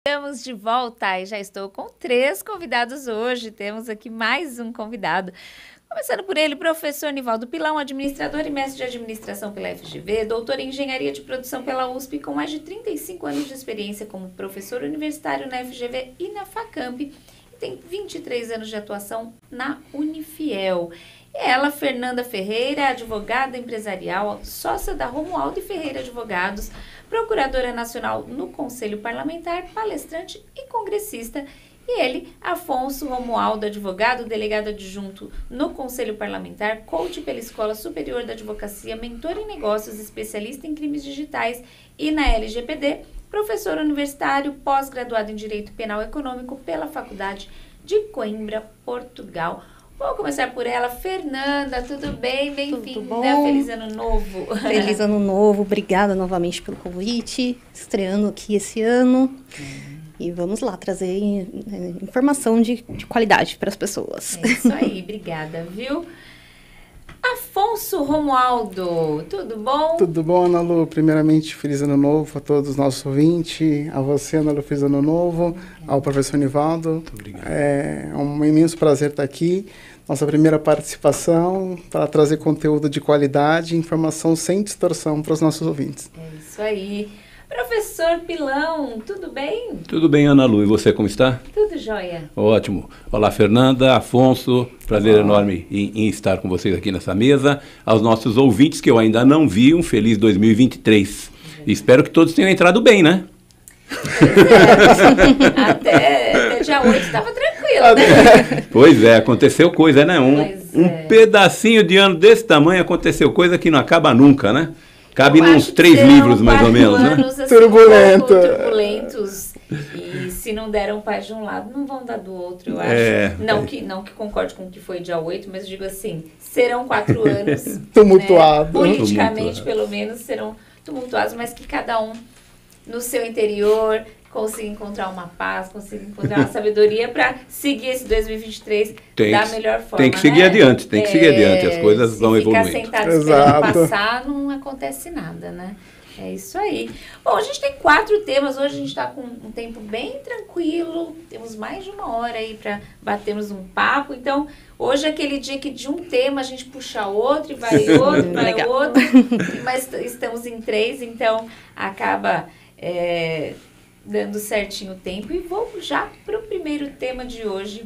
Estamos de volta e já estou com 3 convidados hoje. Temos aqui mais um convidado. Começando por ele, professor Nivaldo Pilão, administrador e mestre de administração pela FGV, doutor em engenharia de produção pela USP, com mais de 35 anos de experiência como professor universitário na FGV e na Facamp, e tem 23 anos de atuação na Unifiel. Ela, Fernanda Ferreira, advogada empresarial, sócia da Romualdo e Ferreira Advogados, procuradora nacional no Conselho Parlamentar, palestrante e congressista. E ele, Afonso Romualdo, advogado, delegado adjunto no Conselho Parlamentar, coach pela Escola Superior da Advocacia, mentor em negócios, especialista em crimes digitais e na LGPD, professor universitário, pós-graduado em Direito Penal Econômico pela Faculdade de Coimbra, Portugal. Vou começar por ela. Fernanda, tudo bem? Bem-vinda. Feliz Ano Novo. Feliz Ano Novo. Obrigada novamente pelo convite. Estreando aqui esse ano. E vamos lá, trazer informação de qualidade para as pessoas. É isso aí. Obrigada, viu? Afonso Romualdo, tudo bom? Tudo bom, Ana Lu? Primeiramente, feliz Ano Novo a todos os nossos ouvintes. A você, Ana Lu, feliz Ano Novo. Ao professor Nivaldo. Muito obrigado. É um imenso prazer estar aqui. Nossa primeira participação para trazer conteúdo de qualidade e informação sem distorção para os nossos ouvintes. É isso aí. Professor Pilão, tudo bem? Tudo bem, Ana Lu. E você, como está? Tudo jóia. Ótimo. Olá, Fernanda, Afonso. Prazer enorme em estar com vocês aqui nessa mesa. Aos nossos ouvintes que eu ainda não vi, um feliz 2023. Espero que todos tenham entrado bem, né? Até dia 8 estava tranquilo, né? Pois é, aconteceu coisa, né? Um pedacinho de ano desse tamanho aconteceu coisa que não acaba nunca, né? Cabe nos 3 livros, mais ou menos, né? Assim, turbulentos. E se não deram paz de um lado, não vão dar do outro, eu acho. Não que concorde com o que foi dia 8, mas digo assim, serão 4 anos tumultuados. Né? Politicamente, pelo menos, serão tumultuados, mas que cada um no seu interior consiga encontrar uma paz, consiga encontrar uma sabedoria para seguir esse 2023 da melhor forma. Tem que seguir adiante, tem que seguir adiante, as coisas vão evoluindo. Se ficar sentado esperando passar, não acontece nada, né? É isso aí. Bom, a gente tem 4 temas, hoje a gente está com um tempo bem tranquilo, temos mais de 1 hora aí para batermos um papo, então hoje é aquele dia que de um tema a gente puxa outro e vai outro, vai outro, mas estamos em 3, então acaba dando certinho o tempo. E vou já para o primeiro tema de hoje,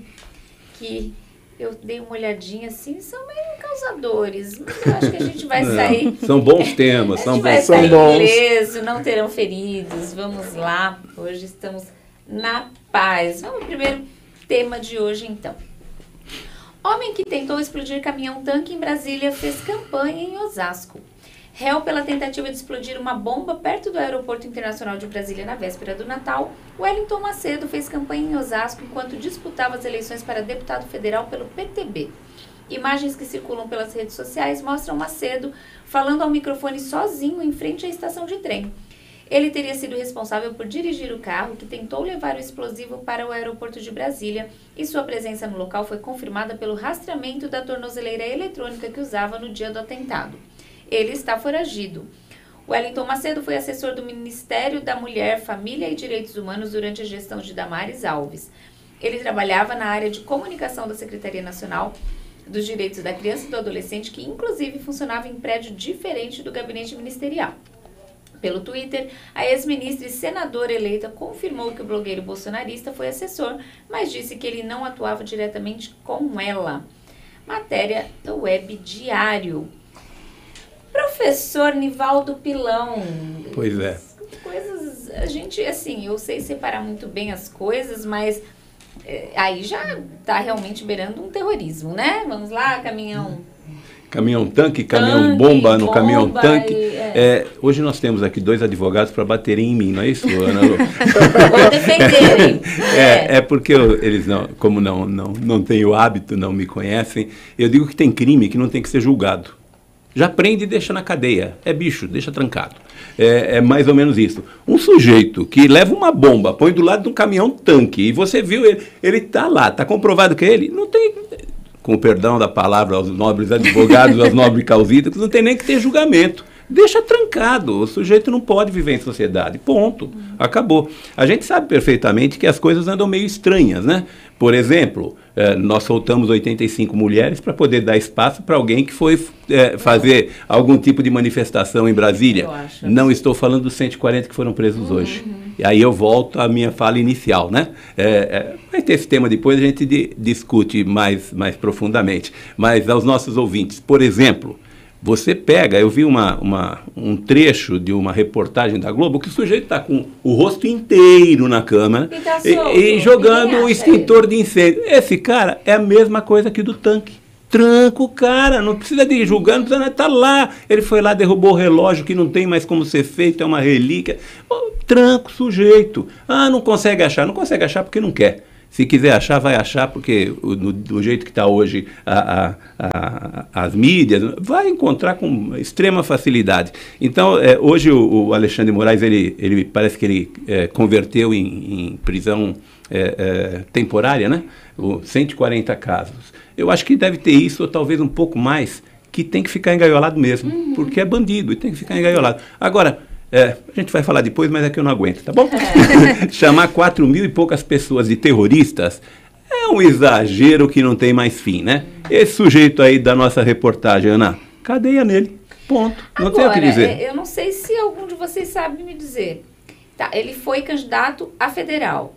que eu dei uma olhadinha assim, são meio causadores, mas eu acho que a gente vai sair... São bons temas, são bons. Vai sair ileso, não terão feridos, vamos lá, hoje estamos na paz. Vamos ao primeiro tema de hoje, então. Homem que tentou explodir caminhão-tanque em Brasília fez campanha em Osasco. Réu pela tentativa de explodir uma bomba perto do Aeroporto Internacional de Brasília na véspera do Natal, Wellington Macedo fez campanha em Osasco enquanto disputava as eleições para deputado federal pelo PTB. Imagens que circulam pelas redes sociais mostram Macedo falando ao microfone sozinho em frente à estação de trem. Ele teria sido responsável por dirigir o carro que tentou levar o explosivo para o aeroporto de Brasília, e sua presença no local foi confirmada pelo rastreamento da tornozeleira eletrônica que usava no dia do atentado. Ele está foragido. Wellington Macedo foi assessor do Ministério da Mulher, Família e Direitos Humanos durante a gestão de Damares Alves. Ele trabalhava na área de comunicação da Secretaria Nacional dos Direitos da Criança e do Adolescente, que inclusive funcionava em prédio diferente do gabinete ministerial. Pelo Twitter, a ex-ministra e senadora eleita confirmou que o blogueiro bolsonarista foi assessor, mas disse que ele não atuava diretamente com ela. Matéria do Web Diário. Professor Nivaldo Pilão. Pois é. Coisas, a gente, assim, eu sei separar muito bem as coisas, mas aí já está realmente beirando um terrorismo, né? Vamos lá, Caminhão-tanque, caminhão-bomba no caminhão-tanque. Hoje nós temos aqui 2 advogados para baterem em mim, não é isso, Ana Lu? Para defenderem. Porque eles como não têm o hábito, não me conhecem, eu digo que tem crime que não tem que ser julgado. Já prende e deixa na cadeia. É bicho, deixa trancado. É mais ou menos isso. Um sujeito que leva uma bomba, põe do lado de um caminhão-tanque, e você viu ele está lá, está comprovado que ele não tem... Com o perdão da palavra aos nobres advogados, aos nobres causídicos, não tem nem que ter julgamento. deixa trancado. O sujeito não pode viver em sociedade. Ponto. Acabou. A gente sabe perfeitamente que as coisas andam meio estranhas, né? Por exemplo, nós soltamos 85 mulheres para poder dar espaço para alguém que foi fazer algum tipo de manifestação em Brasília. Não estou falando dos 140 que foram presos hoje. E aí eu volto à minha fala inicial, né? Vai ter esse tema depois, a gente discute mais profundamente. Mas aos nossos ouvintes, por exemplo, você pega, eu vi um trecho de uma reportagem da Globo que o sujeito está com o rosto inteiro na câmera e jogando o extintor de incêndio. Esse cara é a mesma coisa que do tanque. Tranca o cara, não precisa de julgar, não precisa, tá lá. Ele foi lá, derrubou o relógio que não tem mais como ser feito, é uma relíquia. Tranca o sujeito. Não consegue achar. Não consegue achar porque não quer. Se quiser achar, vai achar, porque do jeito que está hoje as mídias, vai encontrar com extrema facilidade. Então, hoje o Alexandre Moraes, ele parece que ele converteu em prisão temporária, né? 140 casos. Eu acho que deve ter isso, ou talvez um pouco mais, que tem que ficar engaiolado mesmo, porque é bandido e tem que ficar engaiolado. Agora, a gente vai falar depois, mas é que eu não aguento, tá bom? Chamar 4.000 e poucas pessoas de terroristas é um exagero que não tem mais fim, né? Esse sujeito aí da nossa reportagem, Ana, cadeia nele, ponto. Não tem o que dizer. Eu não sei se algum de vocês sabe me dizer. Tá, ele foi candidato a federal.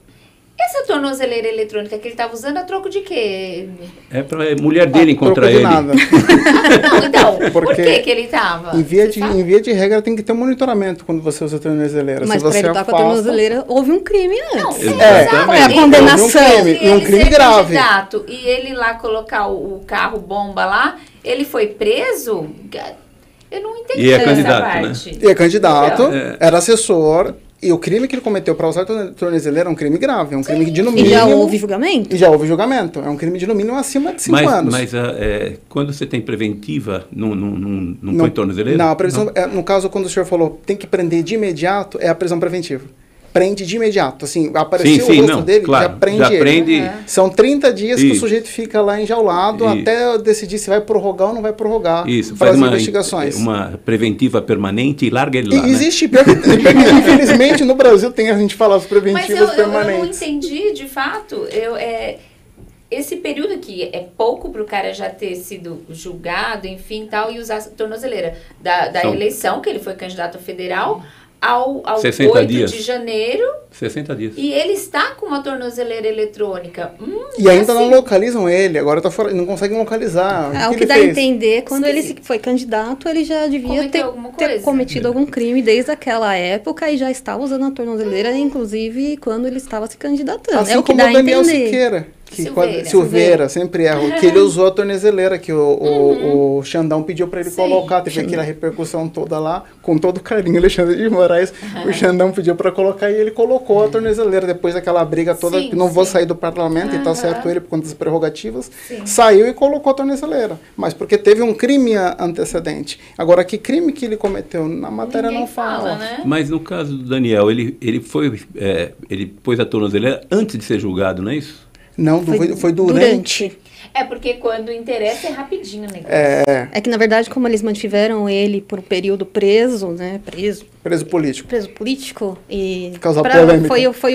Essa tornozeleira eletrônica que ele estava usando, a troco de quê? É para a mulher dele encontrar ele. Nada. Não, então, por que ele estava? Em via de regra, tem que ter um monitoramento quando você usa a tornozeleira. Mas para ele estar com a tornozeleira, houve um crime antes. Não, é a condenação. Um crime grave. Candidato, e ele lá colocar o carro bomba lá, ele foi preso? Eu não entendi essa parte. Né? E é candidato, era assessor. E o crime que ele cometeu para usar a tornozeleira é um crime grave, é um crime de no mínimo... E já houve julgamento? E já houve julgamento, é um crime de no mínimo acima de 5 anos. Mas quando você tem preventiva, não põe tornozeleira? Não, a previsão, no caso, quando o senhor falou tem que prender de imediato, é a prisão preventiva. Prende de imediato, assim, apareceu o rosto dele, claro, já prende ele. São 30 dias que o sujeito fica lá enjaulado até decidir se vai prorrogar ou não vai prorrogar. Isso, faz investigações. Uma preventiva permanente e larga ele lá. Existe, né? Infelizmente no Brasil tem a gente falar as preventivas permanentes. Eu não entendi, de fato, esse período aqui é pouco para o cara já ter sido julgado, enfim, tal, e usar a tornozeleira da eleição, que ele foi candidato federal, ao 8 dias. De janeiro. 60 dias. E ele está com uma tornozeleira eletrônica. E ainda não localizam ele, agora tá fora, não conseguem localizar. O que dá a entender, quando ele foi candidato, ele já devia ter cometido algum crime desde aquela época e já estava usando a tornozeleira, inclusive quando ele estava se candidatando. Assim como o Daniel Siqueira. Silveira, sempre erro. Que ele usou a tornozeleira, que o Xandão pediu para ele colocar. Teve aquela repercussão toda lá, com todo carinho, Alexandre de Moraes. O Xandão pediu para colocar e ele colocou a tornozeleira. Depois daquela briga toda, que não vou sair do parlamento, e tá certo ele por conta das prerrogativas, saiu e colocou a tornozeleira. Mas porque teve um crime antecedente. Agora, que crime que ele cometeu? Na matéria não fala. Né? Mas no caso do Daniel, ele pôs a tornozeleira antes de ser julgado, não é isso? Não, foi durante. É porque quando interessa é rapidinho o negócio. É que, na verdade, como eles mantiveram ele por um período preso, né? Preso político. Preso político. E causar polêmica. Foi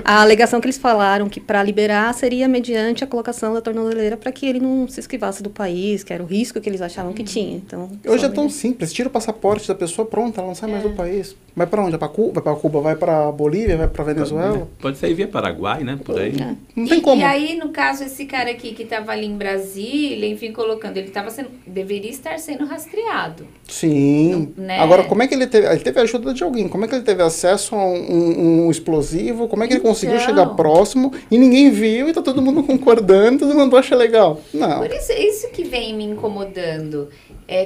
a alegação que eles falaram que para liberar seria mediante a colocação da tornozeleira para que ele não se esquivasse do país, que era o risco que eles achavam que tinha. Então, hoje é tão simples. Tira o passaporte da pessoa, pronto, ela não sai mais do país. Vai para onde? Vai para Cuba? Vai para Bolívia? Vai para Venezuela? Pode sair via Paraguai, né? Por aí. Não tem como. E aí, no caso, esse cara aqui que estava ali em Brasília, enfim, colocando, ele deveria estar sendo rastreado. Sim. Né? Agora, como é que ele teve a ajuda de alguém? Como é que ele teve acesso a um explosivo? Como é que ele conseguiu chegar próximo e ninguém viu e tá todo mundo concordando, todo mundo acha legal? Não. Por isso que vem me incomodando.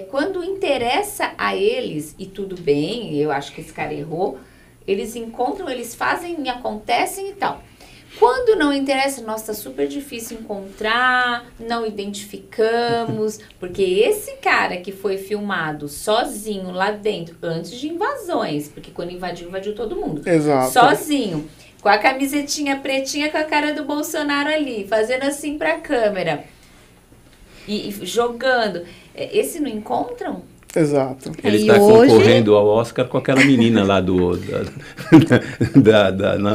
Quando interessa a eles, e tudo bem, eu acho que esse cara errou, eles encontram, eles fazem e acontecem e tal. Quando não interessa, nossa, super difícil encontrar, não identificamos, porque esse cara que foi filmado sozinho lá dentro, antes de invasões, porque quando invadiu todo mundo. Exato. Sozinho, com a camisetinha pretinha com a cara do Bolsonaro ali, fazendo assim pra câmera e jogando. Esse não encontram? Exato. Ele está concorrendo ao Oscar com aquela menina lá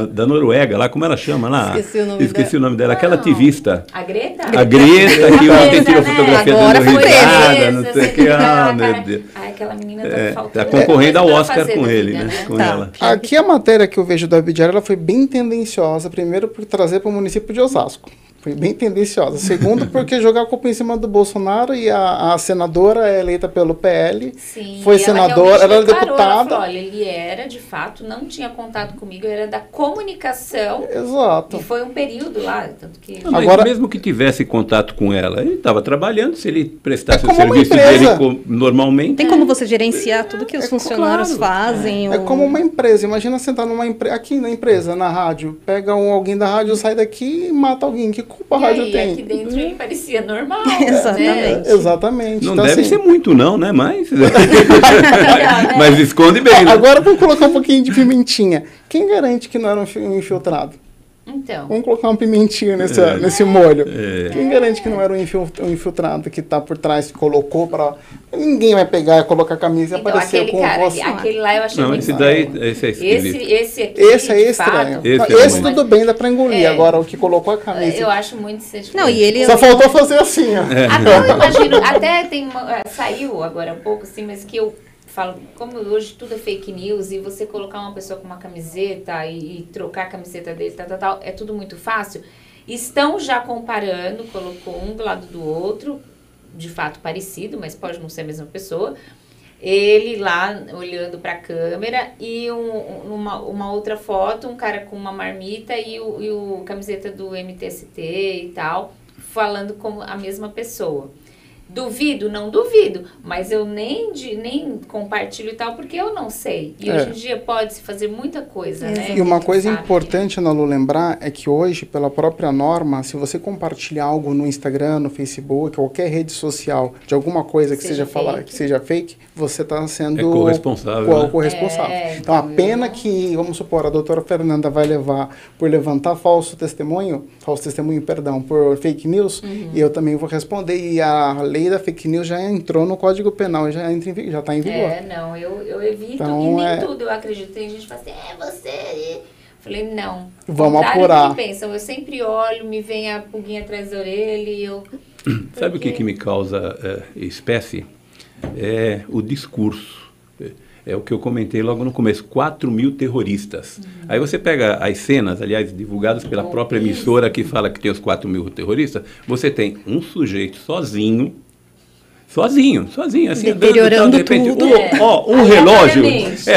da Noruega, lá, como ela chama lá? Esqueci o nome dela. Aquela ativista. A Greta? A Greta, que ontem tirou fotografia dando risada, não sei o que. Meu Deus. Aquela menina tá faltando. Está concorrendo ao Oscar com ele, né? Com ela. Aqui a matéria que eu vejo da Abdiara, ela foi bem tendenciosa, primeiro por trazer para o município de Osasco. Foi bem tendenciosa. Segundo, porque jogar a culpa em cima do Bolsonaro e a senadora é eleita pelo PL. Sim, foi senadora, era deputada. Ela falou, olha, ele era, de fato, não tinha contato comigo, era da comunicação. Exato. E foi um período lá, tanto que... Mas agora, mesmo que tivesse contato com ela, ele estava trabalhando, se ele prestasse o serviço dele normalmente... Tem como você gerenciar tudo que os funcionários fazem? É como uma empresa. Imagina sentar numa empresa, aqui na empresa, na rádio, pega alguém da rádio, sai daqui e mata alguém. Que culpa a rádio tem? Aqui dentro ele parecia normal. Exatamente. Né? Exatamente. Não então, deve assim, ser muito não, né? Mas esconde bem, né? Agora vamos colocar um pouquinho de pimentinha. Quem garante que não era um infiltrado? Então. Vamos colocar uma pimentinha nesse molho. Quem garante que não era um infiltrado que está por trás, que colocou para... Ninguém vai pegar, colocar a camisa e então, aparecer com você. Aquele lá eu achei não, muito esse daí, esse é esquisito. Esse aqui, esse é estranho. Esse tudo bem, dá para engolir. Agora, o que colocou a camisa... Eu acho muito... Não, e ele... Só faltou fazer assim, ó. Até eu imagino... Até tem saiu agora um pouco, assim, mas que eu... falo, como hoje tudo é fake news e você colocar uma pessoa com uma camiseta e trocar a camiseta dele, tal, é tudo muito fácil. Estão já comparando, colocou um do lado do outro, de fato parecido, mas pode não ser a mesma pessoa. Ele lá olhando para a câmera e uma outra foto, um cara com uma marmita e o camiseta do MTST e tal, falando como a mesma pessoa. Duvido? Não duvido, mas eu nem compartilho e tal, porque eu não sei. E hoje em dia pode-se fazer muita coisa, né? E uma coisa importante, Ana Lu, lembrar é que hoje, pela própria norma, se você compartilhar algo no Instagram, no Facebook, qualquer rede social, de alguma coisa que seja fake, você está sendo... corresponsável. Corresponsável. Então, a pena que, vamos supor, a doutora Fernanda vai levar por levantar falso testemunho, por fake news, e eu também vou responder, e a lei da fake news já entrou no Código Penal, já está em vigor. Não, eu evito, então, e nem tudo eu acredito. Tem gente que fala assim, você... Falei, não. Vamos apurar. Pensam, eu sempre olho, me vem a pulguinha atrás da orelha e eu... Sabe o que me causa espécie? É o discurso. É o que eu comentei logo no começo, 4 mil terroristas. Aí você pega as cenas, aliás, divulgadas pela própria emissora que fala que tem os 4 mil terroristas, você tem um sujeito sozinho, assim, deteriorando de repente, tudo. Um relógio.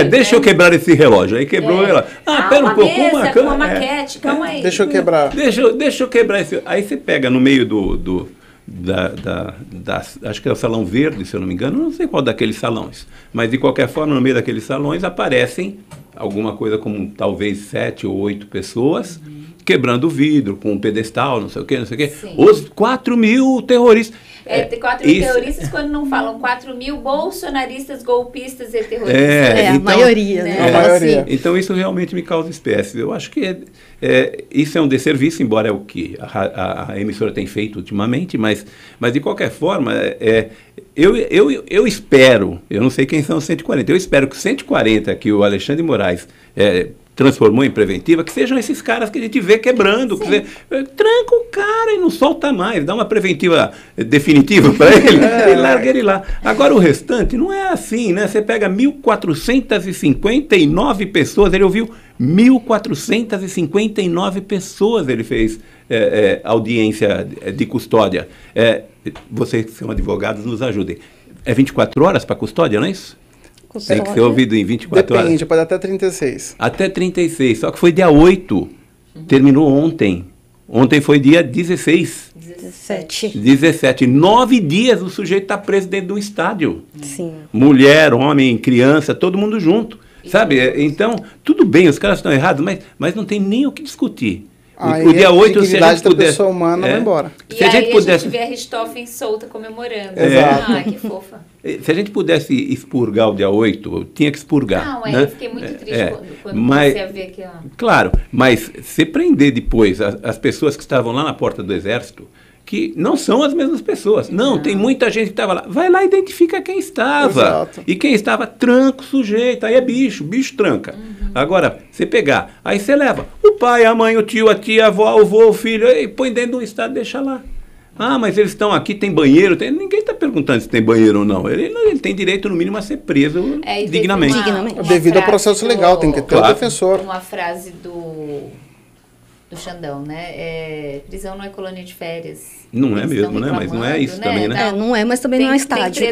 Deixa eu quebrar esse relógio. Aí quebrou ela. Pera um pouco, uma maquete, calma aí. Deixa eu quebrar. Deixa eu quebrar esse. Aí você pega no meio acho que é o Salão Verde, se eu não me engano, não sei qual daqueles salões, mas de qualquer forma, no meio daqueles salões aparecem alguma coisa como talvez 7 ou 8 pessoas quebrando o vidro com um pedestal, não sei o quê. Sim. Os 4 mil terroristas. 4 mil terroristas quando não falam 4 mil bolsonaristas, golpistas e terroristas. Então, a maioria, né? A maioria. Então isso realmente me causa espécie. Eu acho que isso é um desserviço, embora é o que a emissora tem feito ultimamente, mas de qualquer forma, eu espero, eu não sei quem são os 140, eu espero que os 140 que o Alexandre Moraes transformou em preventiva, que sejam esses caras que a gente vê quebrando, tranca o cara e não solta mais, dá uma preventiva definitiva para ele e larga ele lá. Agora o restante não é assim, né? Você pega 1.459 pessoas, ele ouviu 1.459 pessoas, ele fez audiência de custódia. Vocês que são advogados, nos ajudem. É 24 horas para custódia, não é isso? Tem que ser ouvido em 24 horas. Depende, pode até 36. Até 36, só que foi dia 8. Terminou ontem. Ontem foi dia 16. 17. 9 dias o sujeito está preso dentro de um estádio. Sim. Mulher, homem, criança, todo mundo junto. Sabe? Então, tudo bem, os caras estão errados, mas não tem nem o que discutir. O dia 8, se a gente pudesse... da pessoa humana vai embora. Se a gente vê a Richthofen solta comemorando. Exato. Que fofa. Se a gente pudesse expurgar o dia 8, eu tinha que expurgar. Não, né? Eu fiquei muito triste quando comecei a ver aquilo. Claro, mas se prender depois as pessoas que estavam lá na porta do Exército, que não são as mesmas pessoas. Não, tem muita gente que estava lá. Vai lá e identifica quem estava. Exato. E quem estava, tranca o sujeito. Aí é bicho tranca. Agora, você pegar, aí você leva o pai, a mãe, o tio, a tia, a avó, o avô, o filho, e põe dentro de um estado e deixa lá. Ah, mas eles estão aqui, tem banheiro, ninguém está perguntando se tem banheiro ou não. Ele tem direito, no mínimo, a ser preso dignamente. Devido ao processo legal, tem que ter o defensor. Uma frase do Xandão, né? Prisão não é colônia de férias. Não é mesmo, né? Mas não é isso também, né? Não é, mas também não é estádio.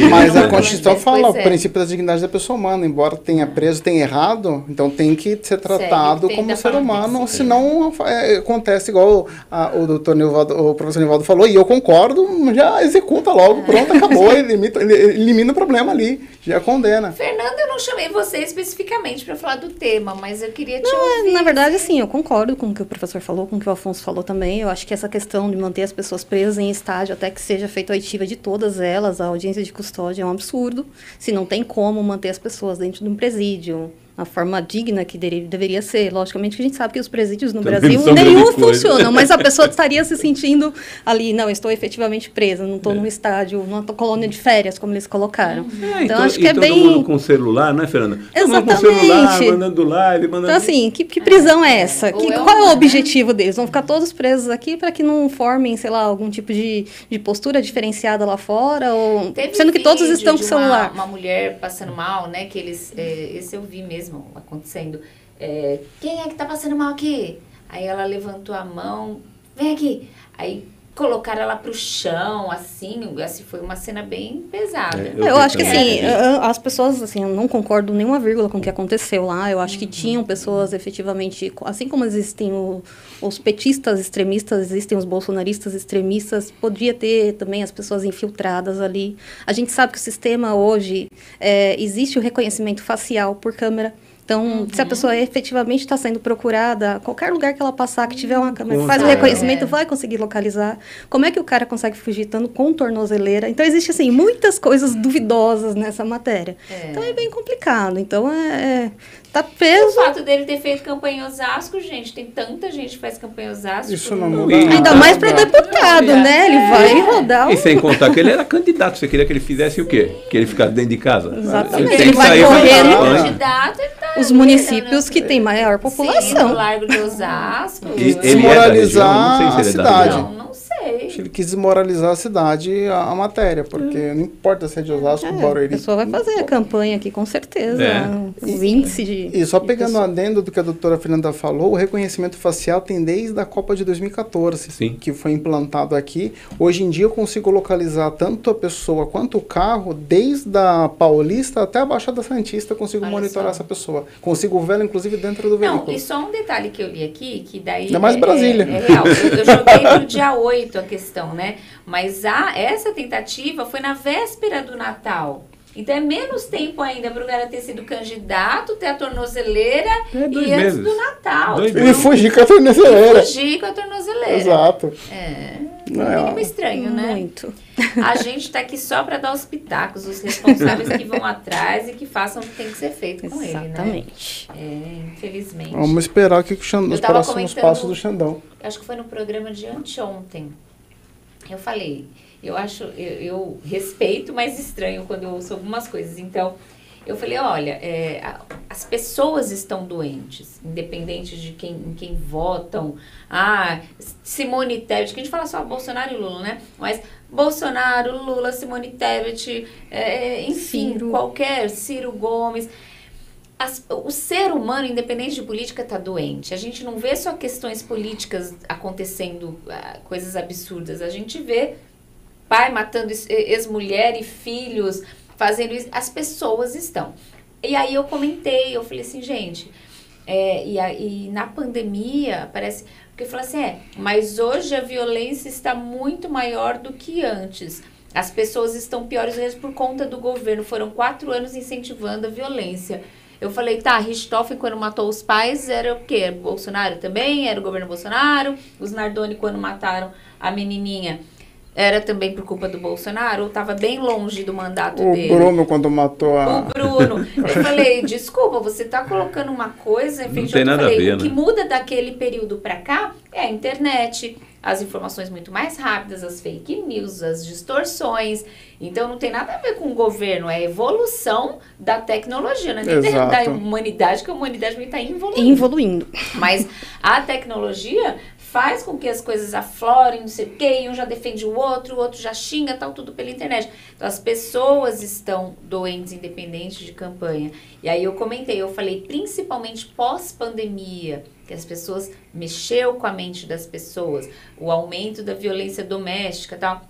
Mas a Constituição fala o princípio da dignidade da pessoa humana. Embora tenha preso, tenha errado, então tem que ser tratado como ser humano, senão acontece igual o professor Nivaldo falou, e eu concordo, já executa logo, pronto, acabou, elimina o problema ali, já condena. Fernanda, eu não chamei você especificamente para falar do tema, mas eu queria te ouvir. Na verdade, assim, eu concordo com o que o professor falou, com o que o Afonso falou também. Eu acho que essa questão de manter as pessoas presas em estágio até que seja feita a oitiva de todas elas, a audiência de custódia é um absurdo. Se não tem como manter as pessoas dentro de um presídio, a forma digna que deveria ser. Logicamente que a gente sabe que os presídios no Brasil nenhum funcionam, mas a pessoa estaria se sentindo ali, não, estou efetivamente presa, não estou num estádio, numa colônia de férias, como eles colocaram. Então acho que é bem... todo mundo com celular, né, Fernanda? Exatamente. Todo mundo com celular, mandando live, mandando... Então, assim, que prisão é essa? Qual é o objetivo deles? Vão ficar todos presos aqui para que não formem, sei lá, algum tipo de postura diferenciada lá fora? Ou... Sendo que todos estão com celular. Uma mulher passando mal, né, que eles... esse eu vi mesmo acontecendo. Quem é que tá passando mal aqui? Aí ela levantou a mão, vem aqui. Aí colocaram ela pro chão, assim foi uma cena bem pesada. Eu acho que assim, as pessoas, assim, eu não concordo nenhuma vírgula com o que aconteceu lá. Eu acho que tinham pessoas efetivamente, assim como existem os petistas extremistas, existem os bolsonaristas extremistas, podia ter também as pessoas infiltradas ali. A gente sabe que o sistema hoje, existe o reconhecimento facial por câmera. Então, se a pessoa efetivamente está sendo procurada, qualquer lugar que ela passar, que tiver uma câmera, faz o reconhecimento, vai conseguir localizar. Como é que o cara consegue fugir estando com tornozeleira? Então, existe, assim, muitas coisas duvidosas nessa matéria. Então, é bem complicado. Então, tá preso. O fato dele ter feito campanha em Osasco, gente, tem tanta gente que faz campanha em Osasco. Isso não muda. Ainda mais para deputado, né? Ele vai rodar. E sem contar que ele era candidato. Você queria que ele fizesse o quê? Que ele ficasse dentro de casa? Exatamente. Ele vai correr candidato, os municípios que têm maior população. No Largo de Osasco. Desmoralizar a cidade. Não sei. Ele quis desmoralizar a cidade, a matéria, porque não importa se é de Osasco, Barueri. A pessoa vai fazer a campanha aqui, com certeza. O índice de... E só pegando o adendo do que a doutora Fernanda falou, o reconhecimento facial tem desde a Copa de 2014, que foi implantado aqui. Hoje em dia eu consigo localizar tanto a pessoa quanto o carro, desde a Paulista até a Baixada Santista, eu consigo monitorar essa pessoa. Consigo vê-la, inclusive, dentro do veículo. Não, e só um detalhe que eu li aqui, que daí... É mais Brasília. É real. Eu joguei pro dia 8 a questão, né? Mas essa tentativa foi na véspera do Natal. Então é menos tempo ainda para o cara ter sido candidato, ter a tornozeleira e antes do Natal. Ele fugir com a tornozeleira. Exato. No mínimo estranho, né? Muito. A gente está aqui só para dar os pitacos, os responsáveis que vão atrás e que façam o que tem que ser feito com ele, né? Exatamente. Infelizmente. Vamos esperar aqui os próximos passos do Xandão. Acho que foi no programa de anteontem. Eu falei, eu respeito, mas estranho quando eu ouço algumas coisas. Então, eu falei, olha, as pessoas estão doentes, independente de quem votam. Simone Tebet, que a gente fala só Bolsonaro e Lula, né? Mas Bolsonaro, Lula, Simone Tebet, enfim, Ciro Gomes. O ser humano, independente de política, está doente. A gente não vê só questões políticas acontecendo, coisas absurdas. A gente vê pai matando ex-mulher e filhos, fazendo isso. As pessoas estão. E aí eu comentei, eu falei assim, gente, e na pandemia, parece... Porque eu falei assim, mas hoje a violência está muito maior do que antes. As pessoas estão piores mesmo por conta do governo. Foram 4 anos incentivando a violência. Eu falei, Richthofen, quando matou os pais, era o quê? Bolsonaro também? Era o governo Bolsonaro? Os Nardoni, quando mataram a menininha, era também por culpa do Bolsonaro? Ou estava bem longe do mandato dele? O Bruno, quando matou O Bruno. Eu falei, desculpa, você está colocando uma coisa... Não tem nada a ver, o que muda daquele período para cá é a internet, as informações muito mais rápidas, as fake news, as distorções. Então, não tem nada a ver com o governo, é a evolução da tecnologia, não é nem da humanidade, que a humanidade está evoluindo. Mas a tecnologia faz com que as coisas aflorem, não sei o quê, um já defende o outro já xinga, tal, tudo pela internet. Então, as pessoas estão doentes, independente de campanha. E aí eu falei, principalmente pós-pandemia, que as pessoas mexeu com a mente das pessoas, o aumento da violência doméstica e tal.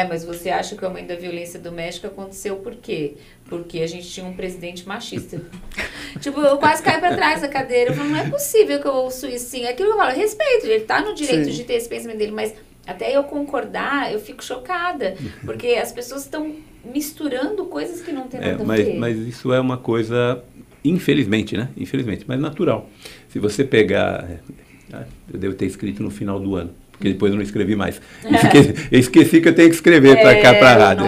Mas você acha que o aumento da violência doméstica aconteceu por quê? Porque a gente tinha um presidente machista. Tipo, eu quase caí pra trás da cadeira. Eu falo, não é possível que eu ouço isso assim. Aquilo que eu falo, respeito, ele tá no direito de ter esse pensamento dele, mas até eu concordar, eu fico chocada. Porque as pessoas estão misturando coisas que não tem nada a ver. Mas isso é uma coisa, infelizmente, né? Infelizmente, mas natural. Se você pegar... Eu devo ter escrito no final do ano, porque depois eu não escrevi mais. Eu esqueci que eu tenho que escrever para cá, para a rádio.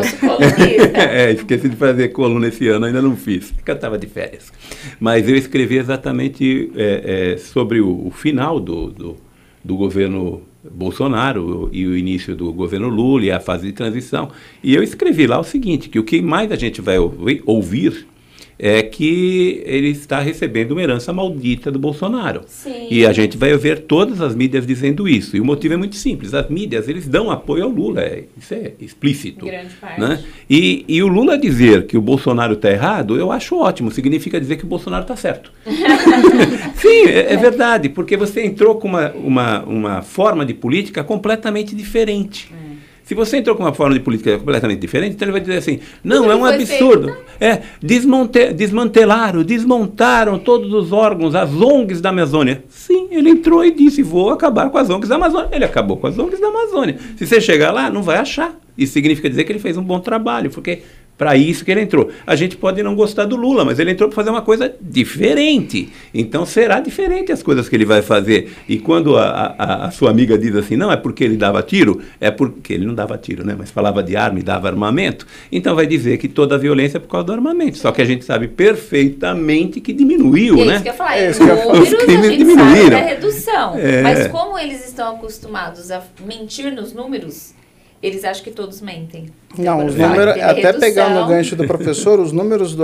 Esqueci de fazer coluna esse ano, ainda não fiz, porque eu estava de férias. Mas eu escrevi exatamente sobre o final do governo Bolsonaro e o início do governo Lula e a fase de transição. E eu escrevi lá o seguinte, que o que mais a gente vai ouvir é que ele está recebendo uma herança maldita do Bolsonaro. Sim. E a gente vai ver todas as mídias dizendo isso. E o motivo é muito simples. As mídias, eles dão apoio ao Lula. Isso é explícito. Grande parte. Né? E o Lula dizer que o Bolsonaro está errado, eu acho ótimo. Significa dizer que o Bolsonaro está certo. Sim, é verdade. Porque você entrou com uma forma de política completamente diferente. Se você entrou com uma forma de política completamente diferente, então ele vai dizer assim, não, é um absurdo. Desmontaram todos os órgãos, as ONGs da Amazônia. Sim, ele entrou e disse, vou acabar com as ONGs da Amazônia. Ele acabou com as ONGs da Amazônia. Se você chegar lá, não vai achar. Isso significa dizer que ele fez um bom trabalho, porque para isso que ele entrou. A gente pode não gostar do Lula, mas ele entrou para fazer uma coisa diferente. Então será diferente as coisas que ele vai fazer. E quando a sua amiga diz assim, não, é porque ele dava tiro, é porque ele não dava tiro, né? Mas falava de arma e dava armamento, então vai dizer que toda a violência é por causa do armamento. Só que a gente sabe perfeitamente que diminuiu, né? Isso que eu falei, os crimes diminuíram. A redução. Mas como eles estão acostumados a mentir nos números, eles acham que todos mentem. Não, os números, até pegando o gancho do professor, os números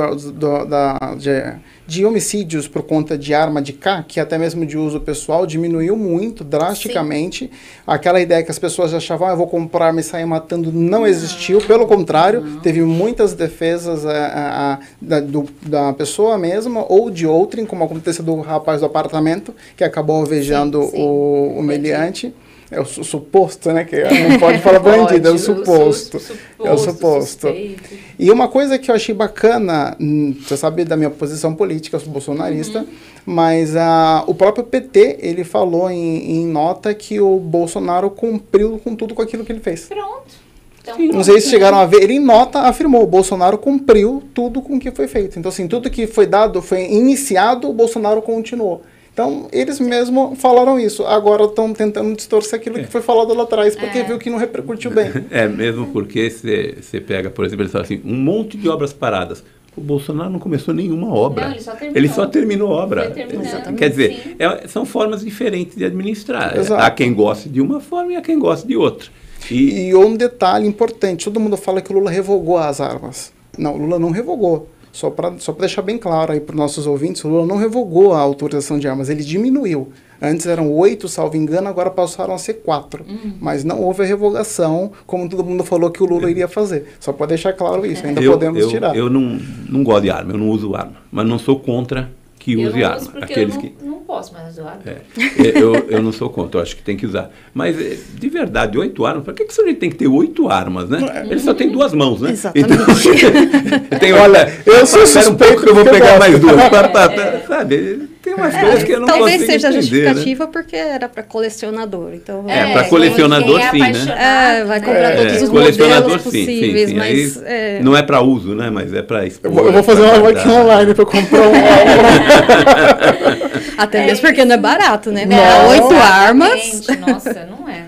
de homicídios por conta de arma de cá, que até mesmo de uso pessoal, diminuiu muito, drasticamente. Sim. Aquela ideia que as pessoas achavam, eu vou comprar arma e sair matando, não existiu. Pelo contrário, teve muitas defesas da pessoa mesma ou de outrem, como aconteceu do rapaz do apartamento, que acabou alvejando o meliante. É o suposto, né? Que não pode falar bandido, é o suposto. É o suposto. Suspeito. E uma coisa que eu achei bacana, você sabe da minha posição política, eu sou bolsonarista, mas o próprio PT, ele falou em nota que o Bolsonaro cumpriu com tudo com aquilo que ele fez. Pronto. Então, não sei se chegaram a ver, ele em nota afirmou, o Bolsonaro cumpriu tudo com o que foi feito. Então, assim, tudo que foi dado, foi iniciado, o Bolsonaro continuou. Então, eles mesmos falaram isso. Agora estão tentando distorcer aquilo que foi falado lá atrás, porque viu que não repercutiu bem. Mesmo porque você pega, por exemplo, ele fala assim, um monte de obras paradas. O Bolsonaro não começou nenhuma obra. Não, ele só terminou a obra. Quer dizer, são formas diferentes de administrar. Exato. Há quem goste de uma forma e há quem goste de outra. E um detalhe importante, todo mundo fala que o Lula revogou as armas. Não, o Lula não revogou. Só para deixar bem claro aí para os nossos ouvintes, o Lula não revogou a autorização de armas, ele diminuiu. Antes eram 8, salvo engano, agora passaram a ser 4. Mas não houve a revogação, como todo mundo falou que o Lula iria fazer. Só para deixar claro isso, ainda podemos tirar. Eu não gosto de arma, eu não uso arma, mas não sou contra que use arma. Aqueles que não posso mais usar arma. Eu não sou contra, eu acho que tem que usar. Mas, de verdade, 8 armas, para que o sujeito tem que ter 8 armas, né? Ele só tem 2 mãos, né? Exatamente. Então, olha, eu sou suspeito que eu vou pegar mais 2. Sabe? Tem umas coisas que eu não consigo entender. Talvez seja justificativa, né? Porque era para colecionador. Então, para colecionador, sim, né? Vai comprar todos os modelos possíveis, sim. Mas... Não é para uso, né? Mas é para expor. Eu vou fazer uma work online para comprar um Até mesmo porque não é barato, né? Não, 8 armas. Nossa, não é.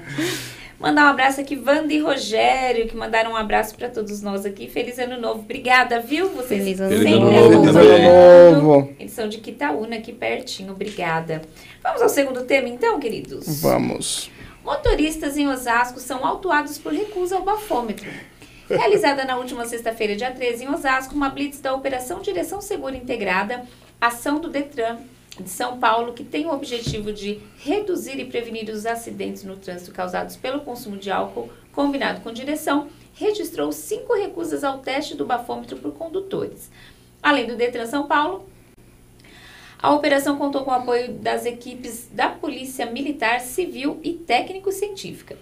Mandar um abraço aqui, Wanda e Rogério, que mandaram um abraço para todos nós aqui. Feliz Ano Novo. Obrigada, viu? Vocês Feliz sempre Ano Novo. Eles são de Quitaúna, aqui pertinho. Obrigada. Vamos ao segundo tema, então, queridos? Vamos. Motoristas em Osasco são autuados por recusa ao bafômetro. Realizada na última sexta-feira, dia 13, em Osasco, uma blitz da Operação Direção Segura Integrada, ação do Detran de São Paulo, que tem o objetivo de reduzir e prevenir os acidentes no trânsito causados pelo consumo de álcool combinado com direção, registrou 5 recusas ao teste do bafômetro por condutores. Além do Detran São Paulo, a operação contou com o apoio das equipes da Polícia Militar, Civil e Técnico-Científica.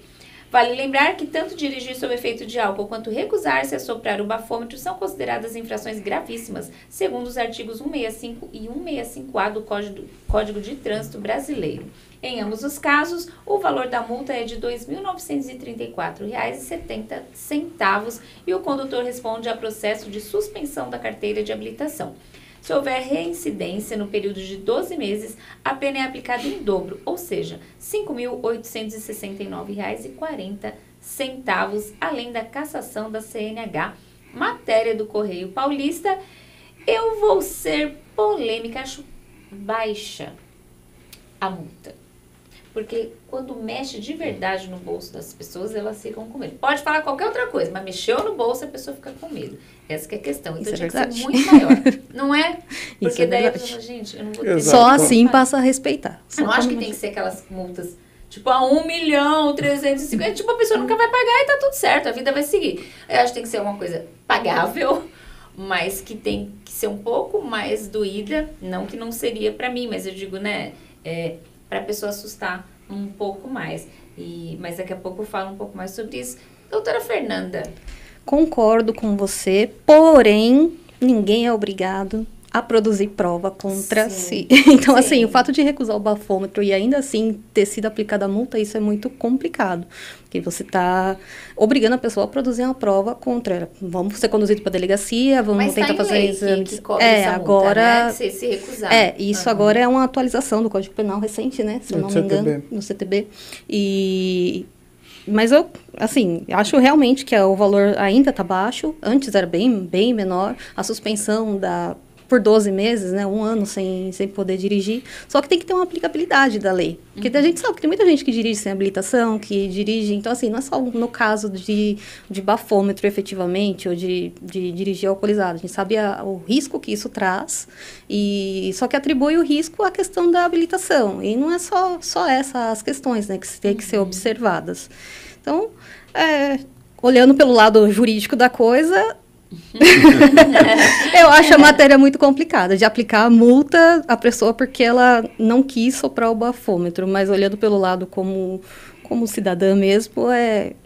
Vale lembrar que tanto dirigir sob efeito de álcool quanto recusar-se a soprar o bafômetro são consideradas infrações gravíssimas, segundo os artigos 165 e 165A do Código de Trânsito Brasileiro. Em ambos os casos, o valor da multa é de R$ 2.934,70 e o condutor responde a processo de suspensão da carteira de habilitação. Se houver reincidência no período de 12 meses, a pena é aplicada em dobro, ou seja, R$ 5.869,40, além da cassação da CNH. Matéria do Correio Paulista. Eu vou ser polêmica, acho baixa a multa. Porque quando mexe de verdade no bolso das pessoas, elas ficam com medo. Pode falar qualquer outra coisa, mas mexeu no bolso, a pessoa fica com medo. Essa que é a questão. Então tinha que ser muito maior. Não é? Porque daí a pessoa fala, gente, eu não vou ter... Só assim passa a respeitar. Eu não acho que tem que ser aquelas multas, tipo, a 1.350.000. Tipo, a pessoa nunca vai pagar e tá tudo certo, a vida vai seguir. Eu acho que tem que ser uma coisa pagável, mas que tem que ser um pouco mais doída. Não que não seria pra mim, mas eu digo, né, pra pessoa assustar um pouco mais. Mas daqui a pouco eu falo um pouco mais sobre isso. Doutora Fernanda. Concordo com você, porém, ninguém é obrigado a produzir prova contra si. Então, assim, o fato de recusar o bafômetro e ainda assim ter sido aplicada a multa, isso é muito complicado. Porque você está obrigando a pessoa a produzir uma prova contra ela. Vamos ser conduzidos para a delegacia, vamos tentar fazer exames. Agora, multa, né? Se recusar. Isso agora é uma atualização do Código Penal recente, né? Se eu não me engano, no CTB. Mas eu, assim, acho realmente que o valor ainda está baixo. Antes era bem menor. A suspensão por 12 meses, né? 1 ano sem poder dirigir. Só que tem que ter uma aplicabilidade da lei. Porque a gente sabe que tem muita gente que dirige sem habilitação, que dirige... Então, assim, não é só no caso de bafômetro, efetivamente, ou de dirigir alcoolizado. A gente sabe o risco que isso traz. Só que atribui o risco à questão da habilitação. E não é só essas questões, né? Que tem que ser observadas. Então, olhando pelo lado jurídico da coisa... Eu acho a matéria muito complicada de aplicar a multa à pessoa porque ela não quis soprar o bafômetro, mas olhando pelo lado como cidadã mesmo,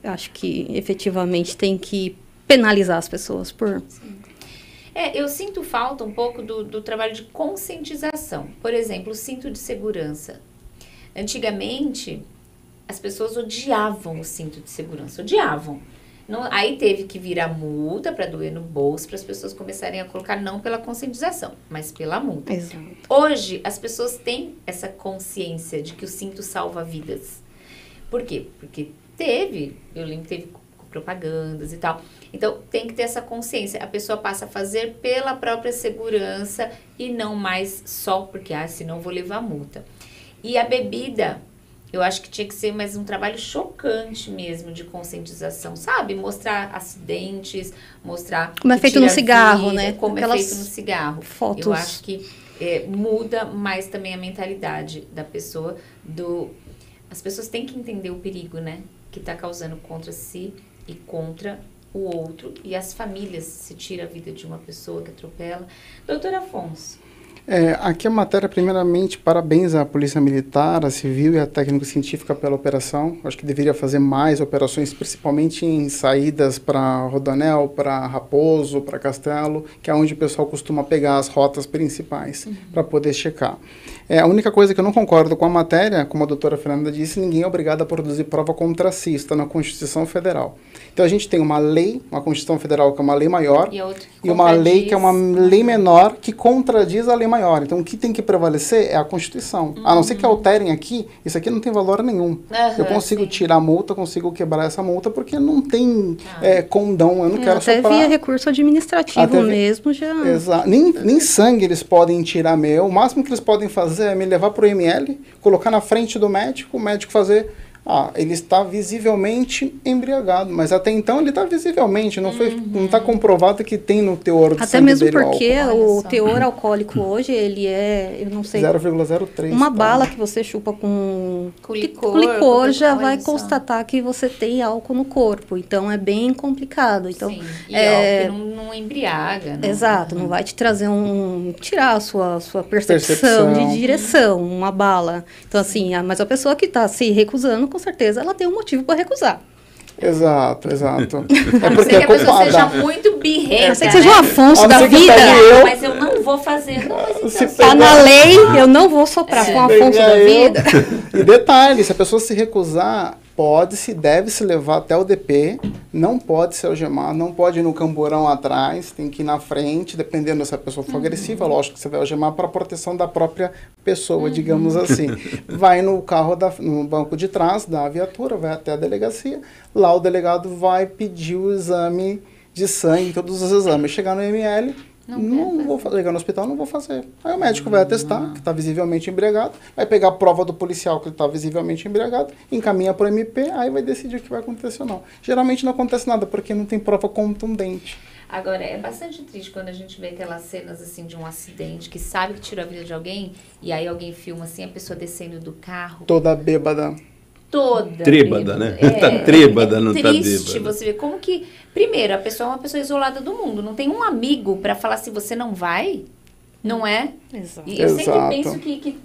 acho que efetivamente tem que penalizar as pessoas por... Eu sinto falta um pouco do trabalho de conscientização. Por exemplo, o cinto de segurança. Antigamente, as pessoas odiavam o cinto de segurança, odiavam. Aí teve que vir a multa para doer no bolso, para as pessoas começarem a colocar, não pela conscientização, mas pela multa. Exato. Hoje, as pessoas têm essa consciência de que o cinto salva vidas. Por quê? Porque eu lembro que teve propagandas e tal. Então, tem que ter essa consciência. A pessoa passa a fazer pela própria segurança e não mais só porque, senão eu vou levar multa. E a bebida... Eu acho que tinha que ser mais um trabalho chocante mesmo de conscientização, sabe? Mostrar acidentes, mostrar... Como é feito no cigarro, né? Como é feito no cigarro. Fotos. Eu acho que muda mais também a mentalidade da pessoa. As pessoas têm que entender o perigo, né? Que está causando contra si e contra o outro. E as famílias, se tira a vida de uma pessoa que atropela. Doutor Afonso. Aqui a matéria, primeiramente, parabéns à Polícia Militar, à Civil e à Técnico-Científica pela operação. Acho que deveria fazer mais operações, principalmente em saídas para Rodoanel, para Raposo, para Castelo, que é onde o pessoal costuma pegar as rotas principais para poder checar. A única coisa que eu não concordo com a matéria, como a doutora Fernanda disse, ninguém é obrigado a produzir prova contra si, está na Constituição Federal. Então a gente tem uma lei, uma Constituição Federal que é uma lei maior, e uma lei que é uma lei menor que contradiz a lei maior. Então o que tem que prevalecer é a Constituição. A não ser que alterem aqui, isso aqui não tem valor nenhum. Eu consigo tirar a multa, consigo quebrar essa multa, porque não tem condão, eu não quero até soprar. Via recurso administrativo mesmo já... Exato. Nem sangue eles podem tirar meu, o máximo que eles podem fazer é me levar para o IML, colocar na frente do médico, o médico fazer Ele está visivelmente embriagado, mas até então ele está visivelmente, não está comprovado que tem no teor de Até sangue mesmo dele porque álcool. o teor alcoólico hoje, ele é, eu não sei, 0,03. uma tá? bala que você chupa com Com licor já qualquer vai coisa. constatar que você tem álcool no corpo, então é bem complicado. Então, Sim. E álcool não embriaga. Não. exato, não vai te trazer tirar a sua percepção de direção, uma bala. Então, assim, mas a pessoa que está se recusando, com certeza, ela tem um motivo para recusar. Exato. A É não porque ser é que a pessoa seja culpada. muito birrenta, A não ser que seja um né? Afonso A não da ser que vida. pegue eu. Mas eu não vou fazer. Não, mas Se então, pegar- Tá na lei, eu não vou soprar com o Afonso da vida. E detalhe, se a pessoa se recusar, deve se levar até o DP, não pode se algemar, não pode ir no camburão atrás, tem que ir na frente, dependendo se a pessoa for agressiva, lógico que você vai algemar para proteção da própria pessoa, digamos assim. Vai no no banco de trás da viatura, vai até a delegacia, lá o delegado vai pedir o exame de sangue, todos os exames. Chegar no ML, não vou fazer. Chegar no hospital, não vou fazer. Aí o médico vai atestar que está visivelmente embriagado, vai pegar a prova do policial que ele está visivelmente embriagado, encaminha para o MP, aí vai decidir o que vai acontecer ou não. Geralmente não acontece nada, porque não tem prova contundente. Agora, é bastante triste quando a gente vê aquelas cenas assim de um acidente que sabe que tirou a vida de alguém e aí alguém filma assim a pessoa descendo do carro. Toda bêbada. Toda Trêbada, né? Tá trêbada, não tá triste bêbada. você ver como que, primeiro, a pessoa é uma pessoa isolada do mundo, não tem um amigo pra falar se você não vai, não é? Exato. E eu sempre Exato. penso que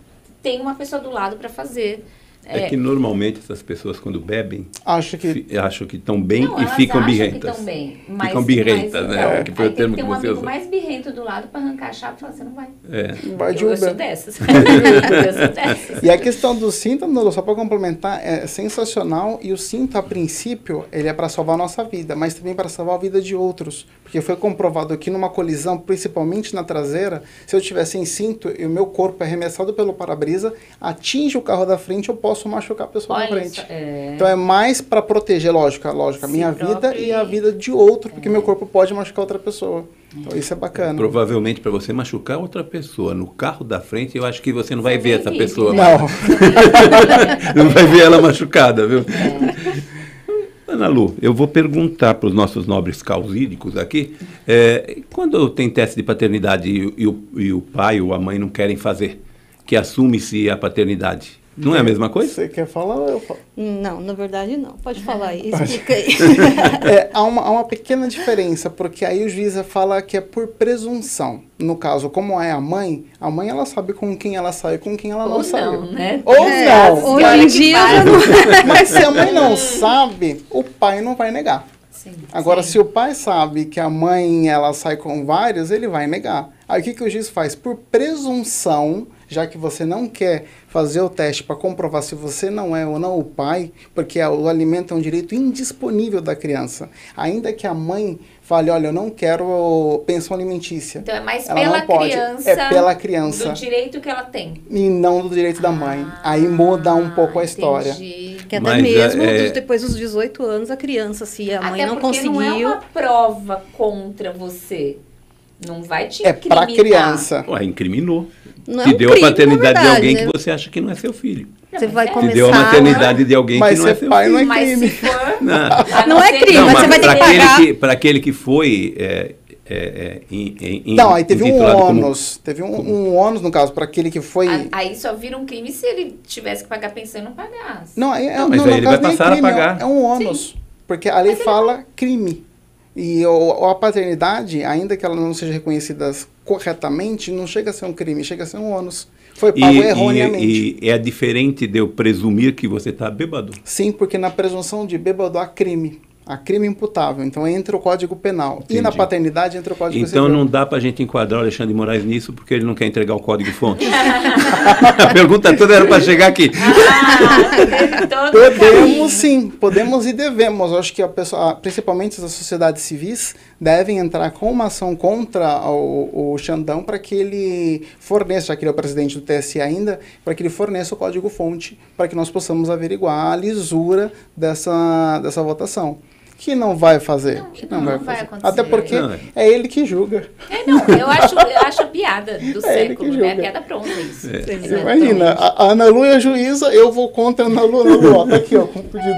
tem uma pessoa do lado pra fazer. É que normalmente essas pessoas quando bebem Acho que acham que estão bem Não, e elas ficam acham que birrentas. tão bem, mas, Ficam birrentas, mas, né? então, Que foi o aí termo tem que um você amigo usou. mais birrento do lado pra arrancar a chave e falar, você não vai. É. vai de Eu sou Uber. dessas. Eu sou dessas. E a questão do cinto, Nolo, só para complementar, é sensacional. E o cinto, a princípio, ele é para salvar a nossa vida, mas também para salvar a vida de outros. Porque foi comprovado que numa colisão, principalmente na traseira, se eu tiver sem cinto e o meu corpo é arremessado pelo para-brisa, atinge o carro da frente, eu posso machucar a pessoa na Olha frente. isso, é. Então é mais para proteger, lógico, a Si minha vida próprio e a e- vida de outro, porque meu corpo pode machucar outra pessoa. Então isso é bacana. Provavelmente para você machucar outra pessoa no carro da frente, eu acho que você não vai Você ver nem essa vive, pessoa. né? Não. Não vai ver ela machucada, viu? Ana Lu, eu vou perguntar para os nossos nobres causídicos aqui, quando tem teste de paternidade e o pai ou a mãe não querem fazer, que assume-se a paternidade, não é a mesma coisa? Você quer falar ou eu falo? Não, na verdade não. Pode falar aí, explica aí. Há uma pequena diferença, porque aí o juiz fala que é por presunção. No caso, como é a mãe ela sabe com quem ela sai e com quem ela não Ou sai. não, né? Ou não. Hoje Olha em que dia faz. já não. Mas se a mãe não sabe, o pai não vai negar. Sim, Agora, sim. se o pai sabe que a mãe ela sai com vários, ele vai negar. Aí o que o juiz faz? Por presunção, já que você não quer fazer o teste para comprovar se você não é ou não o pai, porque o alimento é um direito indisponível da criança. Ainda que a mãe fale, olha, eu não quero pensão alimentícia. Então é mais Ela pela não pode. criança. É pela criança. Do direito que ela tem. E não do direito da mãe. Aí muda um pouco a história. Entendi. Que até Mas, mesmo é- depois dos 18 anos, a criança, se a mãe Até não porque conseguiu... não é uma prova contra você. Não vai te É para incriminar. criança. Ué, incriminou. Não é Te um deu crime, a paternidade na de verdade, alguém né? que você acha que não é seu filho. Não, Você mas vai é. começar... Te deu a maternidade de alguém Mas que não é ser seu pai filho. não é Mas crime. se for... Não. a Não é ser crime, mas que- você vai ter que para pagar. para aquele que foi Não, aí teve um intitulado como- ônus. Teve um ônus, no caso, para aquele que foi... Aí só vira um crime se ele tivesse que pagar pensão e não pagasse. Não, Não, mas aí ele vai nem passar a crime, pagar. É um ônus. Porque a lei fala crime. E a paternidade, ainda que ela não seja reconhecida corretamente, não chega a ser um crime, chega a ser um ônus. Foi pago erroneamente. E é diferente de eu presumir que você está bêbado. Sim, porque na presunção de bêbado há crime. Há crime imputável. Então entra o Código Penal. Entendi. E na paternidade entra o Código Então Civil. não dá para a gente enquadrar o Alexandre de Moraes nisso porque ele não quer entregar o código-fonte. A pergunta toda era para chegar aqui. Todo Podemos caminho. sim, podemos e devemos. Eu acho que a pessoa, principalmente as sociedades civis, devem entrar com uma ação contra o Xandão para que ele forneça, já que ele é o presidente do TSE ainda, para que ele forneça o código-fonte para que nós possamos averiguar a lisura dessa votação. que não vai fazer. Não vai acontecer. Até porque Não, é ele que julga. Eu acho a piada do século, né? A piada pronta isso. Você imagina, a Ana Lu é a juíza, eu vou contra a Ana Lu. Ana Lu, ó, tá aqui, ó, com o pedido.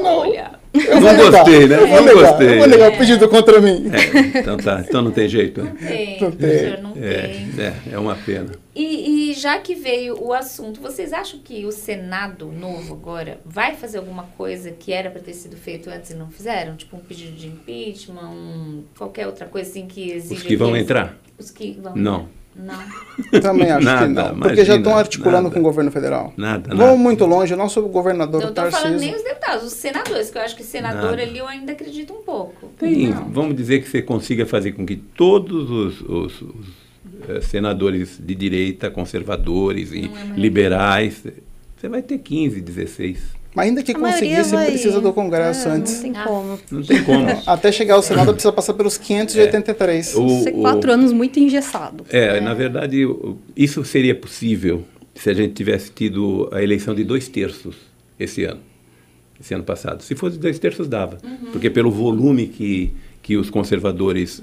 Olha. Eu Não gostei, né? Eu Não gostei. vou negar o pedido contra mim. Então tá, então não tem jeito. Né? Tem, professor, não tem. É uma pena. E já que veio o assunto, vocês acham que o Senado novo agora vai fazer alguma coisa que era para ter sido feito antes e não fizeram? Tipo um pedido de impeachment, qualquer outra coisa assim que exige... Os que vão entrar? Os que vão Não. entrar. Não. Também acho Nada, que não. Porque imagina, já estão articulando nada. com o governo federal. Nada. Vão muito longe. O nosso governador, Não o estou falando nem Tarcísio... os deputados, os senadores, que eu acho que senador Nada. ali eu ainda acredito um pouco. Tem, Não. vamos dizer que você consiga fazer com que todos os senadores de direita, conservadores e liberais, você vai ter 15, 16. Mas ainda que A maioria conseguisse, vai- precisa do Congresso antes. Não tem como. Não tem como. Até chegar ao Senado, precisa passar pelos 583. Ser 4 anos muito engessado. Na verdade, isso seria possível se a gente tivesse tido a eleição de 2/3 esse ano passado. Se fosse 2/3 dava, porque pelo volume que os conservadores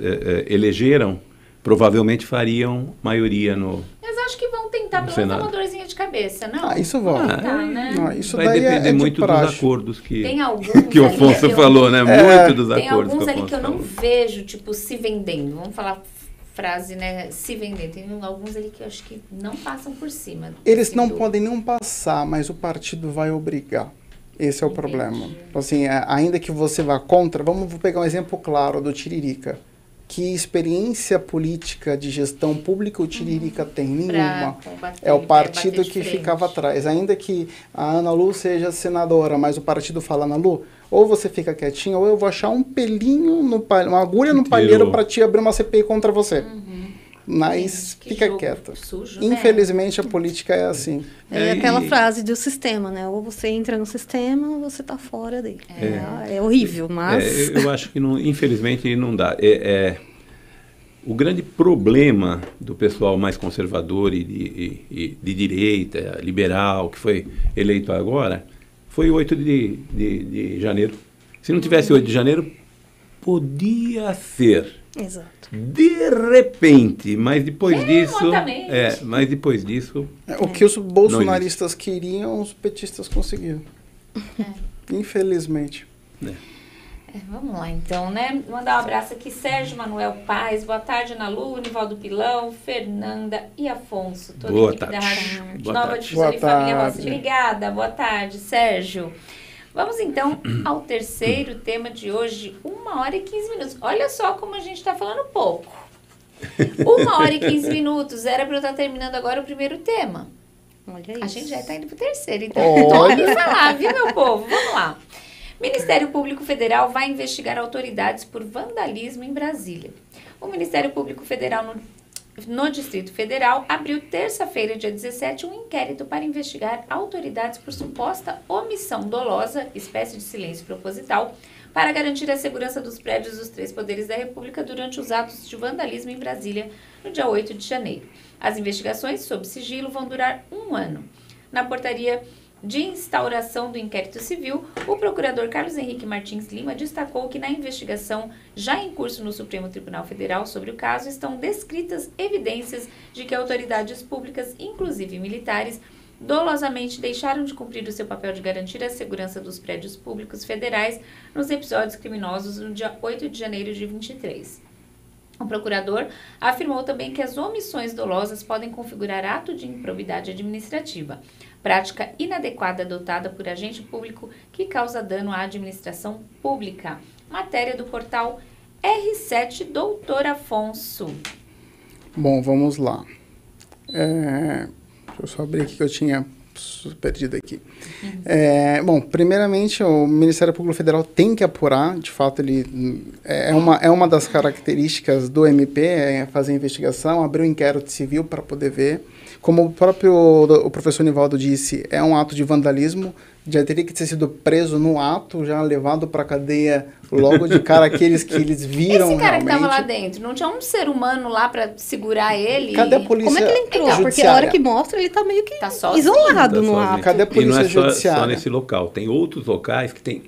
elegeram, provavelmente fariam maioria no... Mas acho que vão tentar pelo menos Senado. dar uma dorzinha de cabeça, não? Ah, isso vão. Tá, né? Não, isso Vai daí depender é de muito praxe. dos acordos que Tem alguns que o ali Afonso que eu- falou, né? Muito dos Tem acordos alguns que o ali Afonso que eu não falou. vejo, tipo, se vendendo. Vamos falar frase, né? Se vender. Tem alguns ali que eu acho que não passam por cima. Eles assim, não do- podem não passar, mas o partido vai obrigar. Esse é o Entendi. problema. Assim, ainda que você vá contra, vamos pegar um exemplo claro do Tiririca. Que experiência política de gestão pública o Tiririca tem? Nenhuma. combater, É o pra partido bater de que frente. ficava atrás. Ainda que a Ana Lu seja senadora, mas o partido fala, Ana Lu, ou você fica quietinha, ou eu vou achar um pelinho, uma agulha no Inteiro. palheiro para te abrir uma CPI contra você. Mas Gente, que fica jogo quieta. sujo, né? Infelizmente, a política é assim. É aquela frase do sistema, né? Ou você entra no sistema ou você tá fora dele. É horrível, mas... Eu acho que, infelizmente, não dá. O grande problema do pessoal mais conservador e de direita, liberal, que foi eleito agora, foi o 8 de janeiro. Se não tivesse 8 de janeiro, podia ser. Exato. De repente, mas depois disso... Remotamente. Mas depois disso... O que os bolsonaristas queriam, os petistas conseguiram. Infelizmente. Vamos lá, então, né? Mandar um abraço aqui, Sérgio Manuel Paz. Boa tarde, Ana Lu, Nivaldo Pilão, Fernanda e Afonso. Toda a Boa equipe da tarde. Rádio Boa Nova tarde. Difusora e Boa Família tarde. Rossi. Obrigada, boa tarde, Sérgio. Vamos, então, ao terceiro tema de hoje, 1h15. Olha só como a gente está falando pouco. 1h15. Era para eu estar terminando agora o primeiro tema. Olha isso. A gente já está indo para o terceiro, então Olha. tome falar, viu, meu povo? Vamos lá. Ministério Público Federal vai investigar autoridades por vandalismo em Brasília. O Ministério Público Federal no Distrito Federal abriu terça-feira, dia 17, um inquérito para investigar autoridades por suposta omissão dolosa, espécie de silêncio proposital, para garantir a segurança dos prédios dos 3 poderes da República durante os atos de vandalismo em Brasília, no dia 8 de janeiro. As investigações, sob sigilo, vão durar 1 ano. Na portaria de instauração do inquérito civil, o procurador Carlos Henrique Martins Lima destacou que na investigação já em curso no Supremo Tribunal Federal sobre o caso estão descritas evidências de que autoridades públicas, inclusive militares, dolosamente deixaram de cumprir o seu papel de garantir a segurança dos prédios públicos federais nos episódios criminosos no dia 8 de janeiro de 23. O procurador afirmou também que as omissões dolosas podem configurar ato de improbidade administrativa, prática inadequada adotada por agente público que causa dano à administração pública. Matéria do portal R7, Doutor Afonso. Bom, vamos lá. Deixa eu só abrir aqui que eu tinha perdido aqui. Bom, primeiramente, o Ministério Público Federal tem que apurar, de fato, ele é uma das características do MP, é fazer investigação, abrir um inquérito civil para poder ver. Como o professor Nivaldo disse, é um ato de vandalismo, já teria que ter sido preso no ato, já levado para a cadeia logo de cara aqueles que eles viram Esse cara realmente. que estava lá dentro, não tinha um ser humano lá para segurar ele? Cadê a polícia? Como é que ele entrou? Judiciária. Porque a hora que mostra, ele tá meio que Tá sozinho. isolado no sozinho. ato. Cadê a E não polícia é só judiciária? nesse local. Tem outros locais que tem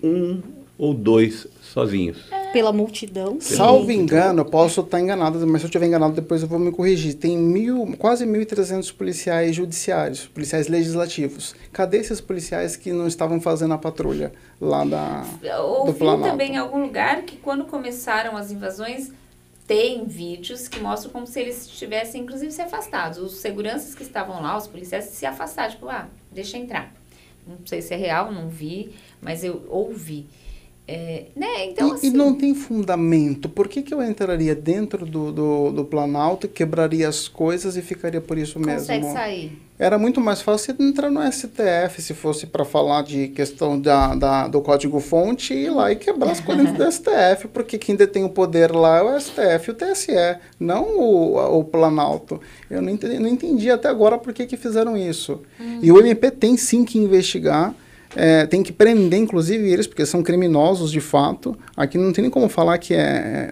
ou 2 sozinhos. Pela multidão. Salvo engano, eu posso estar enganado, mas se eu estiver enganado, depois eu vou me corrigir. Tem quase 1.300 policiais judiciários, policiais legislativos. Cadê esses policiais que não estavam fazendo a patrulha lá do Ouvi Planalto? também em algum lugar que quando começaram as invasões, tem vídeos que mostram como se eles tivessem, inclusive, se afastados. Os seguranças que estavam lá, os policiais, se afastaram. Tipo, deixa entrar. Não sei se é real, não vi, mas eu ouvi. Né? Então, assim, E não tem fundamento. Por que eu entraria dentro do Planalto, quebraria as coisas e ficaria por isso mesmo? consegue sair. Era muito mais fácil entrar no STF, se fosse para falar de questão do código-fonte, ir lá e quebrar as coisas do STF, porque quem detém o poder lá é o STF e o TSE, não o Planalto. Eu não entendi até agora por que fizeram isso. E o MP tem sim que investigar, tem que prender, inclusive, eles, porque são criminosos de fato. Aqui não tem nem como falar que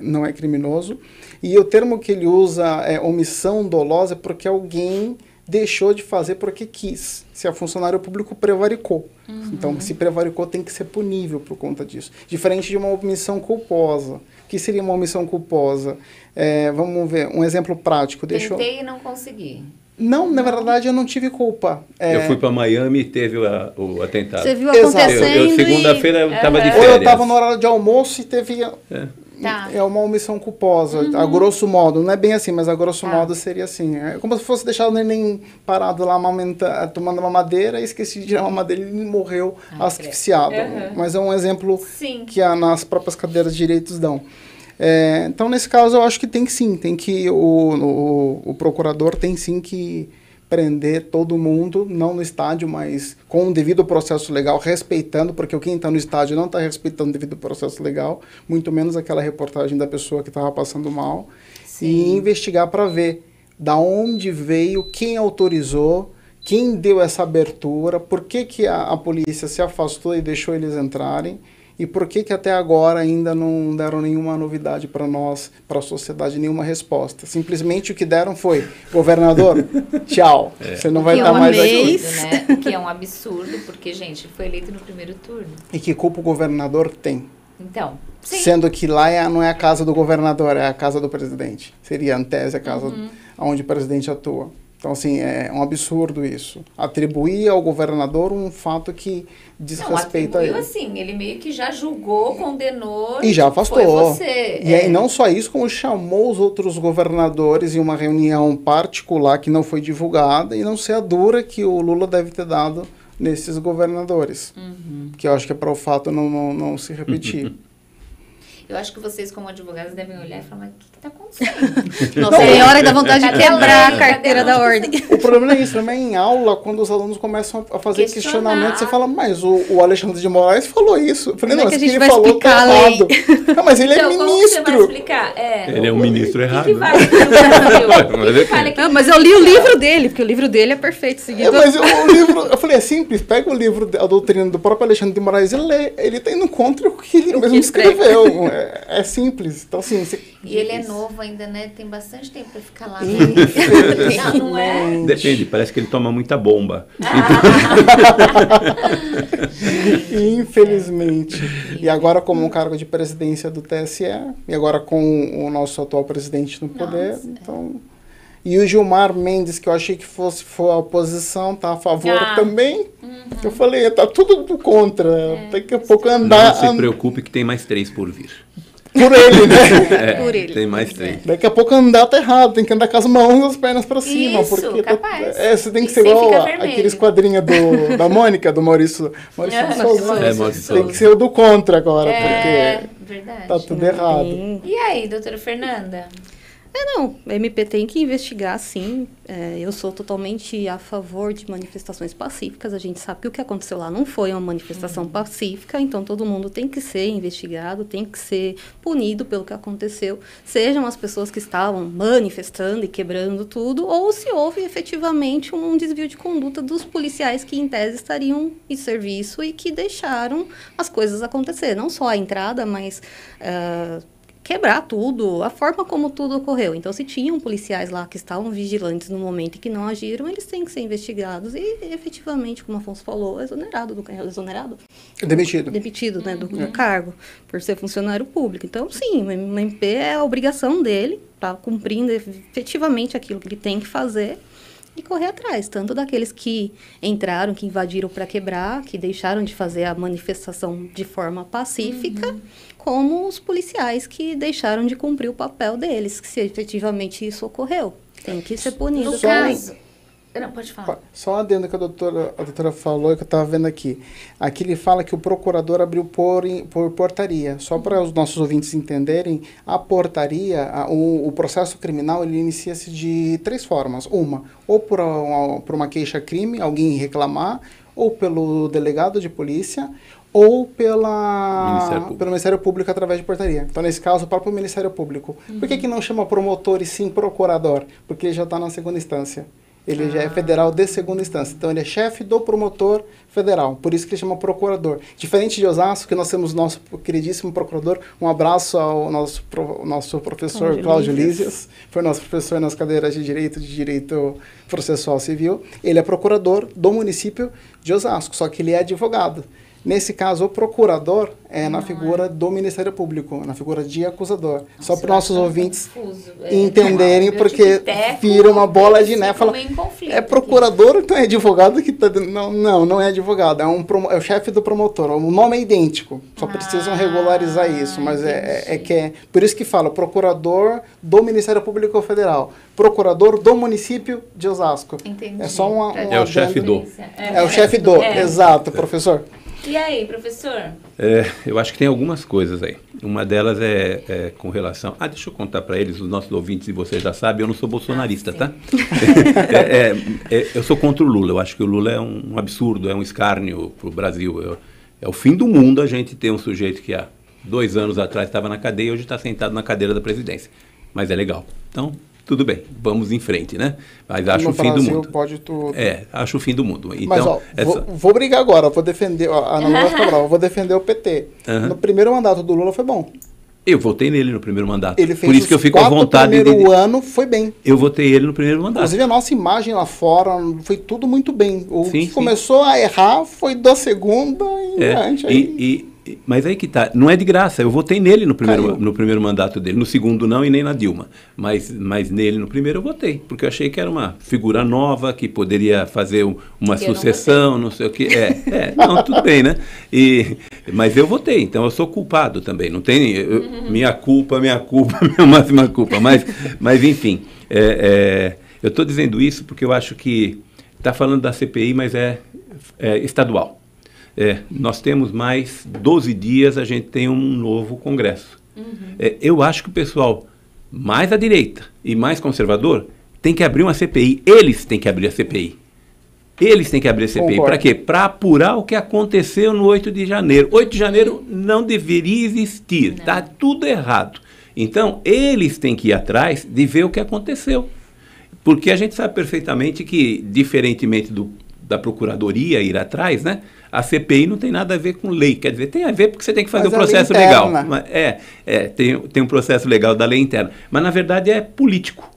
não é criminoso. E o termo que ele usa é omissão dolosa, porque alguém deixou de fazer porque quis. Se a funcionário público prevaricou. Então, se prevaricou, tem que ser punível por conta disso. Diferente de uma omissão culposa. O que seria uma omissão culposa? Vamos ver, um exemplo prático. Tentei e não consegui. Não, na verdade, eu não tive culpa. Eu fui para Miami e teve o atentado. Você viu Exato. acontecendo Segunda-feira eu estava de Ou férias. eu estava na hora de almoço e teve... Tá. É uma omissão culposa, a grosso modo. Não é bem assim, mas a grosso modo seria assim. É como se fosse deixar o neném parado lá tomando uma madeira e esqueci de tirar uma madeira e ele morreu asfixiado. Mas é um exemplo que nas próprias cadeiras de direitos dão. Então, nesse caso, eu acho que tem que sim. Tem que o procurador tem sim que prender todo mundo, não no estádio, mas com o devido processo legal, respeitando, porque quem está no estádio não está respeitando o devido processo legal, muito menos aquela reportagem da pessoa que estava passando mal, e investigar para ver da onde veio, quem autorizou, quem deu essa abertura, por que a polícia se afastou e deixou eles entrarem, e por que até agora ainda não deram nenhuma novidade para nós, para a sociedade, nenhuma resposta. Simplesmente o que deram foi, governador, tchau, você não vai estar mais aqui. Né? O que é um absurdo, porque, gente, foi eleito no primeiro turno. E que culpa o governador tem? Então, sim. Sendo que lá não é a casa do governador, é a casa do presidente. Seria, em tese, a casa onde o presidente atua. Então, assim, é um absurdo isso. Atribuir ao governador um fato que desrespeita ele. Assim, ele meio que já julgou, condenou e já afastou. Foi você. E aí, não só isso, como chamou os outros governadores em uma reunião particular que não foi divulgada, e não sei a dura que o Lula deve ter dado nesses governadores. Que eu acho que é para o fato não se repetir. Eu acho que vocês, como advogados, devem olhar e falar, o que está acontecendo? Nossa, tem hora que dá vontade de quebrar a carteira da ordem. O problema é isso, também em aula, quando os alunos começam a fazer questionamento, você fala, mas o Alexandre de Moraes falou isso. Eu falei, Como não, é que a isso gente que ele vai falou explicar tá a lei? errado. Não, mas ele Então, é como que você vai ministro. explicar? Ele é um ministro O que errado. vale aqui no Brasil? O que vale aqui no Mas eu li o livro dele, porque o livro dele é perfeito. Seguido. Mas o livro, eu falei, é simples, pega o livro, a doutrina do próprio Alexandre de Moraes e lê. Ele tá indo contra o que ele mesmo escreveu. É simples. Então, assim, E ele é novo ainda, né? Tem bastante tempo para ficar lá. Não é? Depende, parece que ele toma muita bomba. Infelizmente. E agora, como um cargo de presidência do TSE, e agora com o nosso atual presidente no poder, então... E o Gilmar Mendes, que eu achei que for a oposição, tá a favor também. Eu falei, tá tudo contra. Daqui a pouco andar... Não se preocupe que tem mais 3 por vir. Por ele, né? Por ele. Tem mais 3. Daqui a pouco andar tá errado, tem que andar com as mãos e as pernas pra cima. Isso, porque capaz. você tem que E ser você igual fica vermelho. aqueles quadrinhos da Mônica, do Maurício de Souza. Maurício Tem que ser o do contra agora, porque verdade. tá tudo errado. E aí, doutora Fernanda? Não, a MP tem que investigar, sim. Eu sou totalmente a favor de manifestações pacíficas. A gente sabe que o que aconteceu lá não foi uma manifestação pacífica, então todo mundo tem que ser investigado, tem que ser punido pelo que aconteceu, sejam as pessoas que estavam manifestando e quebrando tudo, ou se houve efetivamente um desvio de conduta dos policiais que, em tese, estariam em serviço e que deixaram as coisas acontecer. Não só a entrada, mas... quebrar tudo, a forma como tudo ocorreu. Então, se tinham policiais lá que estavam vigilantes no momento e que não agiram, eles têm que ser investigados e, efetivamente, como o Afonso falou, exonerado do que é exonerado. demitido, né, do cargo, por ser funcionário público. Então, sim, o MP é a obrigação dele, tá cumprindo efetivamente aquilo que ele tem que fazer e correr atrás, tanto daqueles que entraram, que invadiram para quebrar, que deixaram de fazer a manifestação de forma pacífica, como os policiais que deixaram de cumprir o papel deles, que se efetivamente isso ocorreu. Tem que ser punido. No caso... Não, pode falar. Só adendo que a doutora falou e que eu estava vendo aqui. Aqui ele fala que o procurador abriu por portaria. Só para os nossos ouvintes entenderem, a portaria, o processo criminal, ele inicia-se de 3 formas. Uma, ou por uma queixa-crime, alguém reclamar, ou pelo delegado de polícia, ou pelo Ministério Público através de portaria. Então, nesse caso, o próprio Ministério Público. Por que não chama promotor e sim procurador? Porque ele já está na segunda instância. Ele já é federal de segunda instância. Então, ele é chefe do promotor federal. Por isso que ele chama procurador. Diferente de Osasco, que nós temos nosso queridíssimo procurador. Um abraço ao nosso professor Cláudio Lízias. Foi nosso professor nas cadeiras de Direito Processual Civil. Ele é procurador do município de Osasco, só que ele é advogado. Nesse caso, o procurador é na figura do Ministério Público, na figura de acusador. Nossa, só para nossos ouvintes entenderem, porque vira uma bola de neve. Fala, é procurador, então é advogado que está... Não é advogado, é o chefe do promotor. O nome é idêntico, só precisam regularizar isso. Mas por isso que fala procurador do Ministério Público Federal, procurador do município de Osasco. Entendi. É só é o chefe do. É o chefe do, exato, professor. E aí, professor? Eu acho que tem algumas coisas aí. Uma delas é com relação... deixa eu contar para eles, os nossos ouvintes, e vocês já sabem, eu não sou bolsonarista, tá? Eu sou contra o Lula. Eu acho que o Lula é um absurdo, é um escárnio para o Brasil. É o fim do mundo a gente ter um sujeito que há 2 anos atrás estava na cadeia e hoje está sentado na cadeira da presidência. Mas é legal. Então... tudo bem, vamos em frente, né? Mas acho o fim do mundo. Pode tudo. Acho o fim do mundo. Então, mas, vou brigar agora, vou defender, vou defender o PT. No primeiro mandato do Lula foi bom. Eu votei nele no primeiro mandato. Ele fez por isso que eu fico à vontade. No primeiro ano foi bem. Eu votei ele no primeiro mandato. Inclusive a nossa imagem lá fora foi tudo muito bem. O que começou a errar foi da segunda em diante. Mas aí que tá, não é de graça, eu votei nele no primeiro mandato dele, no segundo não e nem na Dilma, mas nele no primeiro eu votei, porque eu achei que era uma figura nova, que poderia fazer uma sucessão, não sei o que, não, tudo bem, né? Mas eu votei, então eu sou culpado também, não tem, minha culpa, minha máxima culpa, mas enfim, eu estou dizendo isso porque eu acho que está falando da CPI, mas é estadual. Nós temos mais 12 dias, a gente tem um novo Congresso. Eu acho que o pessoal mais à direita e mais conservador tem que abrir uma CPI. Eles têm que abrir a CPI. Eles têm que abrir a CPI. Para quê? Para apurar o que aconteceu no 8 de janeiro. 8 de janeiro não deveria existir. Está tudo errado. Então, eles têm que ir atrás de ver o que aconteceu. Porque a gente sabe perfeitamente que, diferentemente da Procuradoria ir atrás, né? A CPI não tem nada a ver com lei, quer dizer, tem a ver porque você tem que fazer o processo legal. Tem um processo legal da lei interna, mas na verdade é político.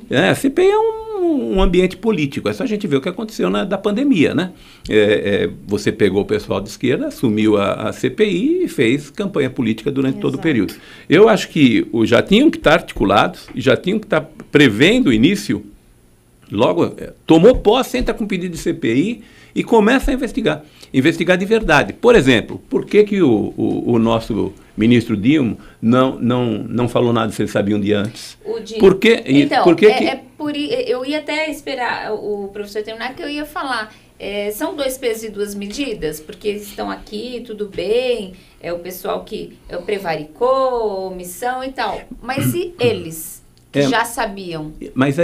A CPI é um ambiente político, é só a gente ver o que aconteceu da pandemia, né? Você pegou o pessoal de esquerda, assumiu a CPI e fez campanha política durante todo o período. Eu acho que já tinham que estar articulados, e já tinham que estar prevendo o início, logo tomou posse, entra com pedido de CPI, e começa a investigar. Investigar de verdade. Por exemplo, por que o nosso ministro Dilma não falou nada se ele sabia um dia antes? Por quê? Então, eu ia até esperar o professor terminar, que eu ia falar. São 2 pesos e 2 medidas, porque eles estão aqui, tudo bem, o pessoal que prevaricou, omissão e tal. Mas e eles, que já sabiam? Mas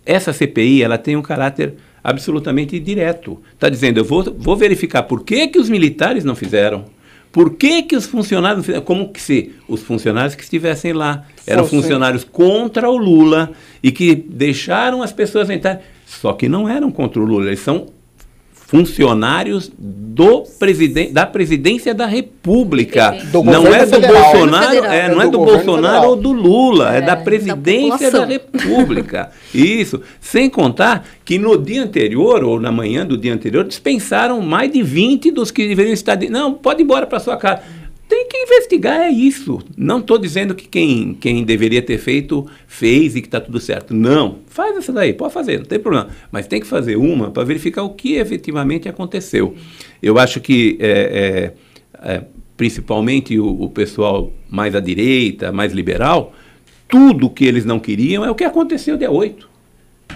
essa CPI, ela tem um caráter absolutamente direto. Está dizendo, eu vou verificar por que os militares não fizeram, por que os funcionários não fizeram, como que se os funcionários que estivessem lá eram funcionários contra o Lula e que deixaram as pessoas entrarem, só que não eram contra o Lula, eles são funcionários da presidência da República. Do não é do federal. Bolsonaro, não é do Bolsonaro federal. ou do Lula, é da presidência da população. República. Isso. Sem contar que no dia anterior, ou na manhã do dia anterior, dispensaram mais de 20 dos que deveriam estar... Não, pode ir embora para sua casa. Tem que investigar, é isso. Não estou dizendo que quem deveria ter feito, fez e que está tudo certo. Não. Faz essa daí, pode fazer, não tem problema. Mas tem que fazer uma para verificar o que efetivamente aconteceu. Eu acho que, principalmente o pessoal mais à direita, mais liberal, tudo que eles não queriam é o que aconteceu dia 8.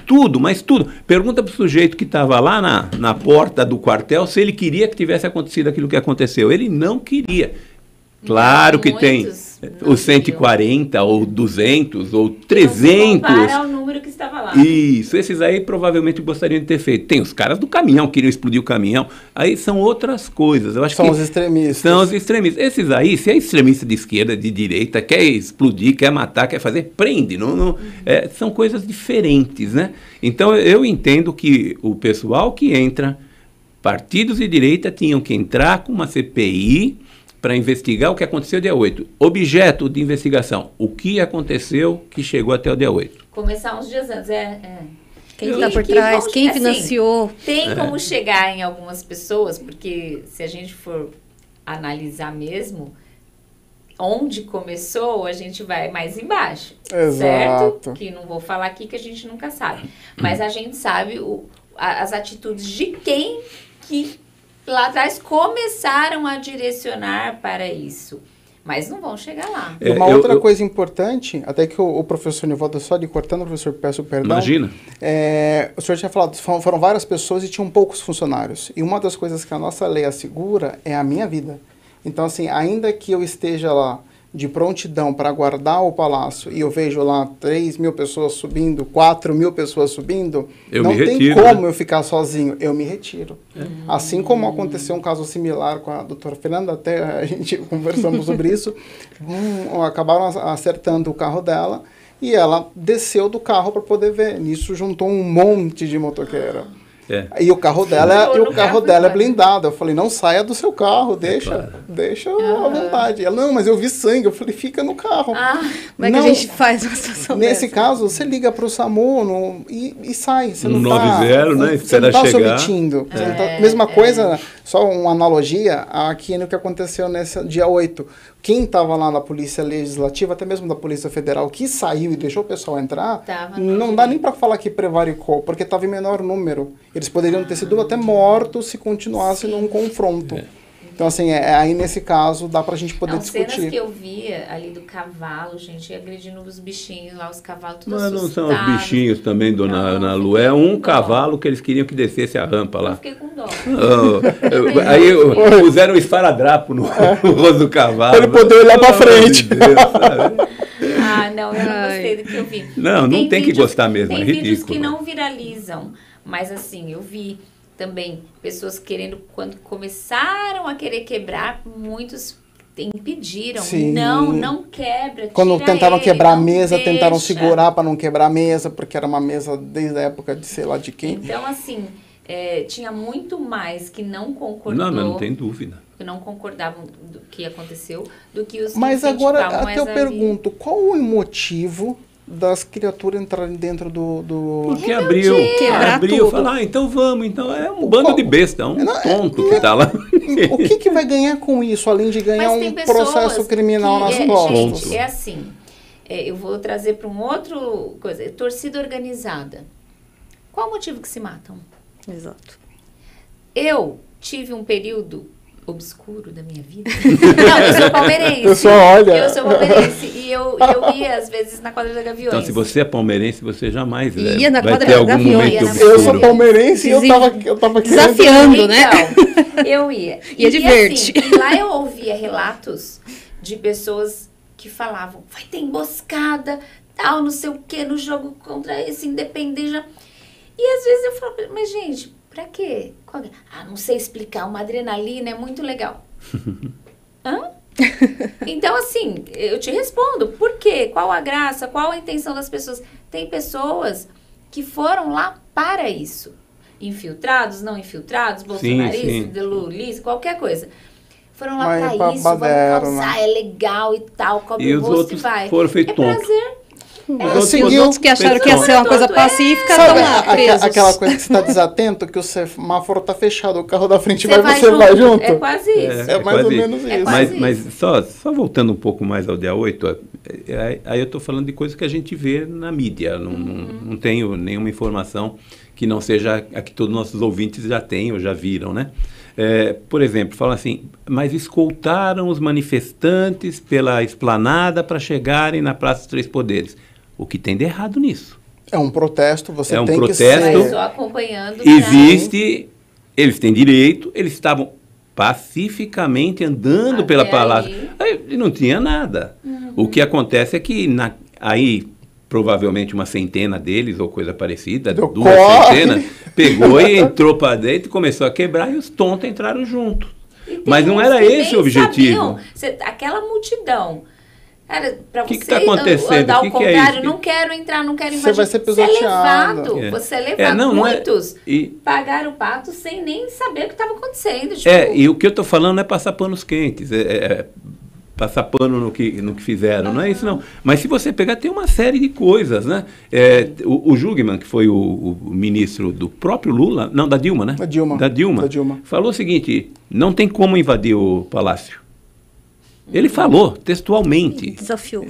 Tudo, mas tudo. Pergunta para o sujeito que estava lá na porta do quartel se ele queria que tivesse acontecido aquilo que aconteceu. Ele não queria. Claro que tem os 140, ou 200, ou 300. Para o número que estava lá. Isso, esses aí provavelmente gostariam de ter feito. Tem os caras do caminhão, queriam explodir o caminhão. Aí são outras coisas. Eu acho São que os extremistas. São os extremistas. Esses aí, se é extremista de esquerda, de direita, quer explodir, quer matar, quer fazer, prende. São coisas diferentes, né? Então eu entendo que o pessoal que entra, partidos de direita tinham que entrar com uma CPI para investigar o que aconteceu dia 8. Objeto de investigação, o que aconteceu que chegou até o dia 8. Começar uns dias antes, Quem está por trás, quem assim, financiou. Tem como chegar em algumas pessoas, porque se a gente for analisar mesmo, onde começou, a gente vai mais embaixo. Exato. Certo? Que não vou falar aqui que a gente nunca sabe. Mas a gente sabe as atitudes de quem que lá atrás começaram a direcionar para isso. Mas não vão chegar lá. Uma outra coisa importante, até que o professor Nivaldo, só lhe cortando, professor, peço perdão. Imagina. O senhor tinha falado, foram várias pessoas e tinham poucos funcionários. E uma das coisas que a nossa lei assegura é a minha vida. Então, assim, ainda que eu esteja lá de prontidão para guardar o palácio e eu vejo lá 3.000 pessoas subindo, 4.000 pessoas subindo, não tem como eu ficar sozinho, eu me retiro. Assim como aconteceu um caso similar com a doutora Fernanda, até a gente conversamos sobre isso, acabaram acertando o carro dela e ela desceu do carro para poder ver. Nisso juntou um monte de motoqueiro. E o carro dela é blindado. Eu falei, não saia do seu carro, deixa à vontade. Ela, não, mas eu vi sangue. Eu falei, fica no carro. Como é que a gente faz uma situação Nesse dessa? caso, você liga para o SAMU e sai. Você não 90, né? Você não está se chegar. omitindo. Mesma coisa, só uma analogia, aqui no que aconteceu nesse dia 8. Quem estava lá na Polícia Legislativa, até mesmo da Polícia Federal, que saiu e deixou o pessoal entrar, não dá nem para falar que prevaricou, porque estava em menor número. Eles poderiam ter sido até mortos se continuasse num confronto. Então, assim, aí nesse caso dá pra gente poder discutir. Cenas que eu via ali do cavalo, gente, agredindo os bichinhos lá, os cavalos tudo Mas assustados. não são os bichinhos também, dona Ana Lu, é um cavalo que eles queriam que descesse a rampa lá. Eu fiquei com dó. Aí puseram um esparadrapo no rosto do cavalo. Pra ele poder olhar pra frente. De Deus, sabe? Não, eu não gostei do que eu vi. Não tem que gostar mesmo, é Tem ridículo. vídeos que não viralizam, mas assim, eu vi também pessoas querendo, quando começaram a querer quebrar, muitos impediram. Sim. Não quebra. Quando tira tentaram ele, quebrar a não mesa, deixa. tentaram segurar para não quebrar a mesa, porque era uma mesa desde a época de sei lá de quem. Então, assim, tinha muito mais que não concordou. Não tem dúvida. Que não concordavam do que aconteceu, do que os que Mas agora, incentivavam, até eu ali- pergunto, qual o motivo das criaturas entrarem dentro do... Porque abriu, Quebrar tudo. falar, então vamos, então é um bando de besta, um tonto que tá lá. O que vai ganhar com isso, além de ganhar Mas tem um pessoas processo criminal nas que, costas? Gente, é assim, eu vou trazer para um outro coisa, torcida organizada. Qual o motivo que se matam? Exato. Eu tive um período obscuro da minha vida. Não, eu sou palmeirense. Eu sou, olha. Eu sou palmeirense. E eu ia, às vezes, na quadra da Gaviões. Então, se você é palmeirense, você jamais Ia na vai quadra ter da algum Gaviões. momento Ia na obscuro. Eu sou palmeirense e eu tava querendo... Desafiando, né? Então, eu ia. Ia diverte. Assim, e lá eu ouvia relatos de pessoas que falavam, vai ter emboscada, tal, não sei o quê, no jogo contra esse Independente. E às vezes eu falava, mas gente, pra quê? Não sei explicar, uma adrenalina é muito legal. Hã? Então, assim, eu te respondo, por quê? Qual a graça? Qual a intenção das pessoas? Tem pessoas que foram lá para isso. infiltrados, não infiltrados, bolsonaristas, lulistas, qualquer coisa. Foram lá Mas pra isso, vamos babadeiro, causar, né? é legal e tal, cobre E o os rosto outros e vai. foram feitos É tontos. prazer. Os outros que acharam que ia ser uma coisa pacífica Sabe estão lá presos. aquela coisa que você está desatento, que o semáforo está fechado, o carro da frente Você você vai junto? É quase isso. É mais ou quase menos isso. isso. quase Mas só voltando um pouco mais ao dia 8, aí eu estou falando de coisas que a gente vê na mídia. Não tenho nenhuma informação que não seja a que todos os nossos ouvintes já têm ou já viram, né? Por exemplo, fala assim, mas escoltaram os manifestantes pela esplanada para chegarem na Praça dos Três Poderes. O que tem de errado nisso? É um protesto, você É um tem que protesto. Mas ser... só acompanhando. Existe, eles têm direito, eles estavam pacificamente andando Até pela palácio. ali. Aí não tinha nada. O que acontece é que aí provavelmente uma centena deles ou coisa parecida, Deu duas corre. centenas, pegou e entrou para dentro e começou a quebrar e os tontos entraram junto. E tem Mas não uns era que esse nem o objetivo. sabiam. Aquela multidão. Cara, pra Que você tá acontecendo? andar ao Que é contrário, isso? não quero entrar, não quero Você invadir. vai ser Você é pisoteado. levado. Você é levado. não é- Muitos e- pagaram o pato sem nem saber o que estava acontecendo. Tipo, E o que eu estou falando não é passar panos quentes, passar pano no que fizeram, não é isso não. Mas se você pegar, tem uma série de coisas, né? O Jugman, que foi o ministro do próprio Lula, não, da Dilma, né? Da Dilma. Da Dilma. Falou o seguinte, não tem como invadir o palácio. Ele falou textualmente. Desafiou.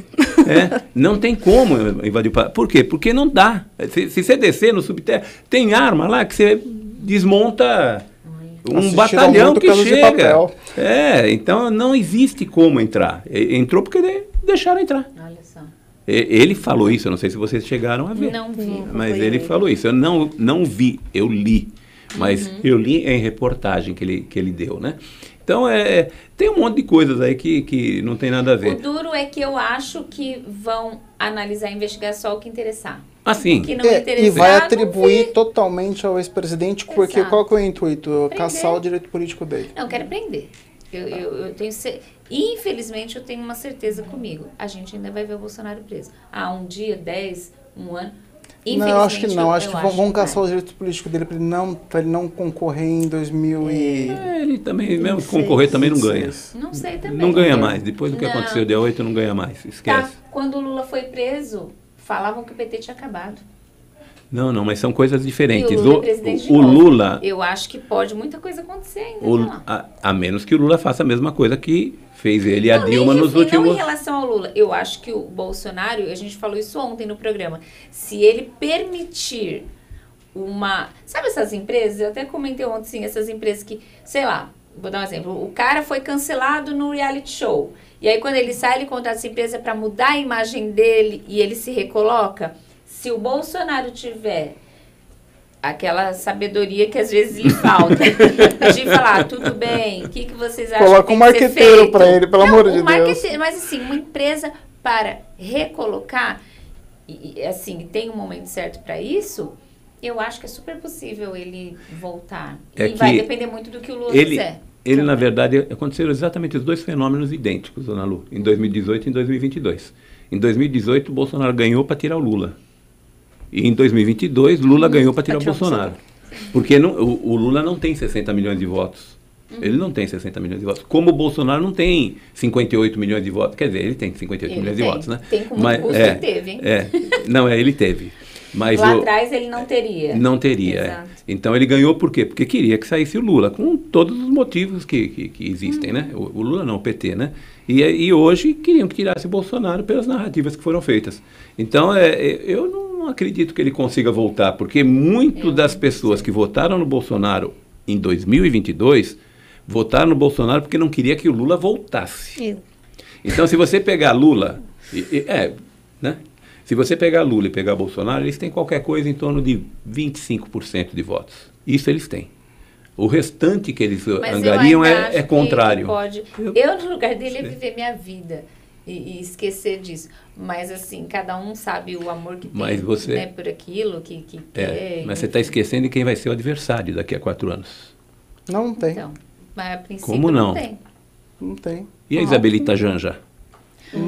Não tem como invadir o palácio. Por quê? Porque não dá. Se você descer no subterrâneo, tem arma lá que você desmonta um Assistiram batalhão muito que Pelos de chega. Papel. Então não existe como entrar. Entrou porque deixaram entrar. olha só. Ele falou isso, eu não sei se vocês chegaram a ver. Não vi. Mas ele falou isso. Eu não vi, eu li. Mas eu li em reportagem que ele deu, né? Então, tem um monte de coisas aí que não tem nada a O ver. duro é que eu acho que vão analisar e investigar só o que interessar. Assim, O que não interessar, E vai não atribuir vi. totalmente ao ex-presidente, porque Exato. qual que é o intuito? Prender. Caçar o direito político dele. Não, quero prender. Eu tenho infelizmente, eu tenho uma certeza comigo. A gente ainda vai ver o Bolsonaro preso. Um dia, 10, um ano. Não, eu acho que não. eu Acho que vão caçar vai. os direitos políticos dele para ele não concorrer em 2000 e... ele também, mesmo concorrer, também não ganha. Não sei também. Não ganha mais. Depois do que Não. aconteceu dia 8, não ganha mais. Tá, Esquece. quando o Lula foi preso, falavam que o PT tinha acabado. Não, mas são coisas diferentes. E o Lula é presidente de o novo. Lula, Eu acho que pode muita coisa acontecer ainda. lá. a menos que o Lula faça a mesma coisa que fez ele e a Não, Dilma nem nos Não últimos... em relação ao Lula. Eu acho que o Bolsonaro, a gente falou isso ontem no programa, se ele permitir uma... Sabe essas empresas? Eu até comentei ontem, assim, essas empresas que, sei lá, vou dar um exemplo. O cara foi cancelado no reality show. E aí, quando ele sai, ele contrata essa empresa para mudar a imagem dele e ele se recoloca. Se o Bolsonaro tiver aquela sabedoria que às vezes lhe falta, de falar, tudo bem, o que vocês acham Coloca que um tem que ser marqueteiro feito? para ele, pelo amor de Deus. Mas assim, uma empresa para recolocar, e assim, tem um momento certo para isso, eu acho que é super possível ele voltar. É E vai que depender muito do que o Lula Ele, fizer. na verdade, aconteceram exatamente os dois fenômenos idênticos, dona Lu, em 2018 e em 2022. Em 2018, o Bolsonaro ganhou para tirar o Lula. E em 2022, Lula ganhou para tirar o Bolsonaro. Porque o Lula não tem 60 milhões de votos. Ele não tem 60 milhões de votos. Como o Bolsonaro não tem 58 milhões de votos. Quer dizer, ele tem 58 milhões de votos, né? Tem com muito custo e teve, hein? Não, ele teve. Mas Lá atrás ele não teria. não teria. Exato. Então ele ganhou por quê? Porque queria que saísse o Lula, com todos os motivos que existem, né? O Lula não, o PT, né? E hoje queriam que tirasse o Bolsonaro pelas narrativas que foram feitas. Então eu não acredito que ele consiga voltar, porque muito das pessoas que votaram no Bolsonaro em 2022 votaram no Bolsonaro porque não queria que o Lula voltasse. Então se você pegar Lula, né? Se você pegar Lula e pegar Bolsonaro, eles têm qualquer coisa em torno de 25% de votos. Isso eles têm. O restante que eles angariam é contrário. Eu, no lugar dele, ia viver minha vida e esquecer disso. Mas, assim, cada um sabe o amor que tem, né, por aquilo que quer. Mas você está esquecendo de quem vai ser o adversário daqui a 4 anos. Não tem. Então, mas a princípio Como não? tem. Não tem. E a Isabelita Janja?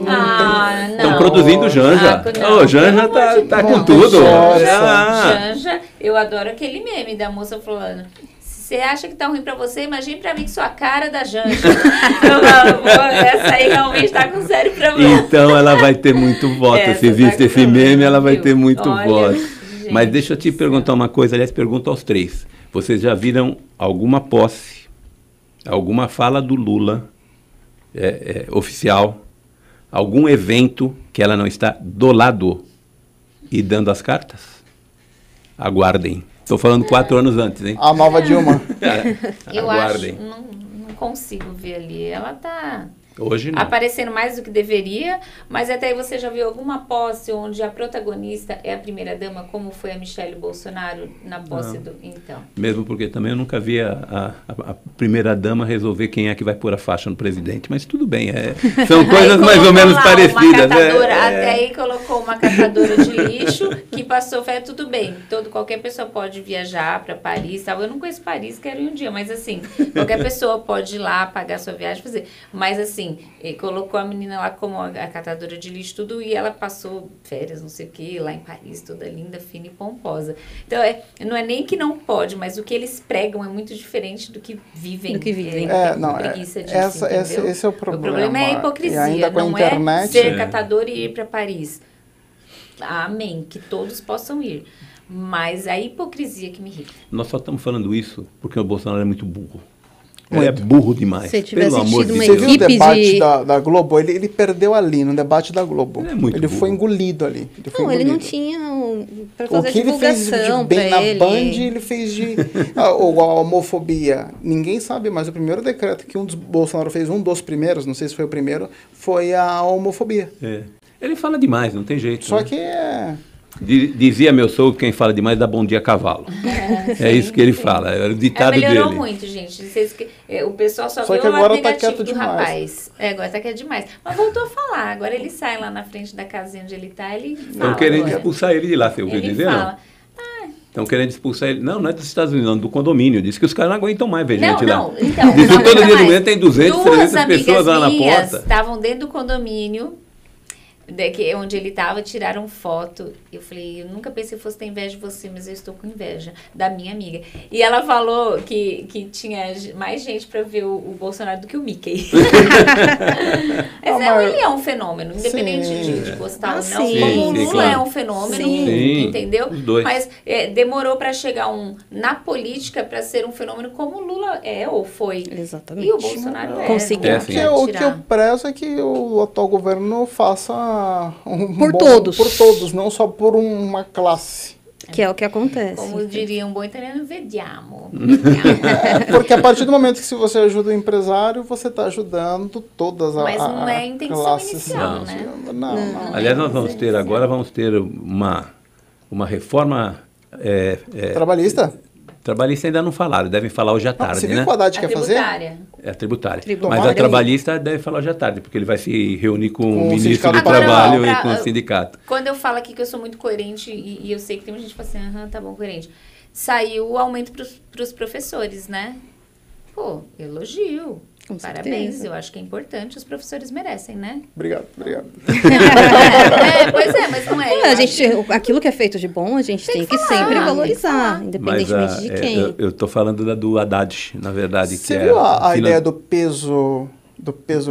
Ah, não. Estão produzindo Janja. não, Ô, Janja tá com tudo. Janja, eu adoro aquele meme da moça falando... Você acha que tá ruim pra você? Imagine pra mim que sou a cara da Janja. Essa aí realmente tá com sério problema. Então ela vai ter muito voto. Se existe esse meme, ela vai ter muito voto. Gente, mas deixa eu te perguntar uma coisa, aliás, pergunto aos três. Vocês já viram alguma posse, alguma fala do Lula oficial, algum evento que ela não está do lado e dando as cartas? Aguardem. Estou falando 4 anos antes, hein? A nova Dilma. Eu Aguardem. acho, não consigo ver ali. Ela tá Hoje não. aparecendo mais do que deveria, mas até aí você já viu alguma posse onde a protagonista é a primeira-dama, como foi a Michelle Bolsonaro na posse do... Então. Mesmo porque também eu nunca vi a primeira-dama resolver quem é que vai pôr a faixa no presidente, mas tudo bem, são coisas mais ou menos lá parecidas. Uma catadora, até aí colocou uma catadora de lixo que passou, tudo bem, qualquer pessoa pode viajar para Paris, tal. Eu não conheço Paris, quero ir um dia, mas assim, qualquer pessoa pode ir lá, pagar sua viagem, fazer, mas assim, colocou a menina lá como a catadora de lixo, tudo, e ela passou férias, não sei o que, lá em Paris, toda linda, fina e pomposa. Então, não é nem que não pode, mas o que eles pregam é muito diferente do que vivem. Preguiça disso, esse é o problema. O problema é a hipocrisia, não é ser catador e ir para Paris. Amém, que todos possam ir. Mas a hipocrisia que me irrita. Nós só estamos falando isso porque o Bolsonaro é muito burro. Ele é burro demais. Se tivesse tido uma Você viu o equipe debate da Globo? Ele perdeu ali, no debate da Globo. Ele é muito Ele burro. foi engolido ali. Ele não tinha para fazer o que ele fez de bem na Band, ele fez de... a homofobia. Ninguém sabe, mas o primeiro decreto que Bolsonaro fez, um dos primeiros, não sei se foi o primeiro, foi a homofobia. Ele fala demais, não tem jeito. Só né? que Dizia meu sogro, quem fala demais dá bom dia a cavalo. Isso que ele fala, era o ditado melhorou dele. muito, gente. O pessoal só que viu o lado agora tá negativo quieto do demais. rapaz. Agora tá quieto demais. Mas voltou a falar. Agora ele sai lá na frente da casinha onde ele tá, ele fala. Estão querendo agora. expulsar ele de lá, você ouviu Ele dizer? fala. Estão querendo expulsar ele. Não é dos Estados Unidos, não, do condomínio. Diz que os caras não aguentam mais ver gente lá. Então, diz que não todo aguenta dia mais. no mês tem 200, 300 pessoas lá na porta. Estavam dentro do condomínio, onde ele estava, tiraram foto. Eu falei, eu nunca pensei que fosse ter inveja de você, mas eu estou com inveja da minha amiga. E ela falou que tinha mais gente para ver o Bolsonaro do que o Mickey. Ele é um fenômeno, independente de gostar ou não. sim. Como o Lula claro. é um fenômeno, Sim. entendeu? Os dois. Mas demorou para chegar na política para ser um fenômeno como o Lula é ou foi. Exatamente. E o Bolsonaro Conseguiu. o que eu prezo é que o atual governo faça Por todos. Por todos, não só por uma classe. Que é o que acontece. Como diria um bom italiano, vediamo. Porque a partir do momento que se você ajuda o empresário, você está ajudando todas as Mas não é a intenção classes. inicial, né? Não. Aliás, nós vamos ter agora, uma reforma Trabalhista? trabalhista ainda não falaram, devem falar hoje à tarde, Você viu né? o que o Haddad A quer fazer? tributária. É a tributária. Tributária. Mas a trabalhista deve falar hoje à tarde, porque ele vai se reunir com o ministro Sindicato do Patronal. Trabalho Agora, e com o sindicato. Quando eu falo aqui que eu sou muito coerente, e eu sei que tem muita gente que fala assim, tá bom, coerente. Saiu o aumento para os professores, né? Pô, elogio. Com Parabéns, certeza. eu acho que é importante, os professores merecem, né? Obrigado. Pois é, mas não é. Aquilo que é feito de bom, a gente tem que falar, sempre tem que valorizar, falar. independentemente de quem. eu estou falando do Haddad, na verdade. Você que viu é a ideia do peso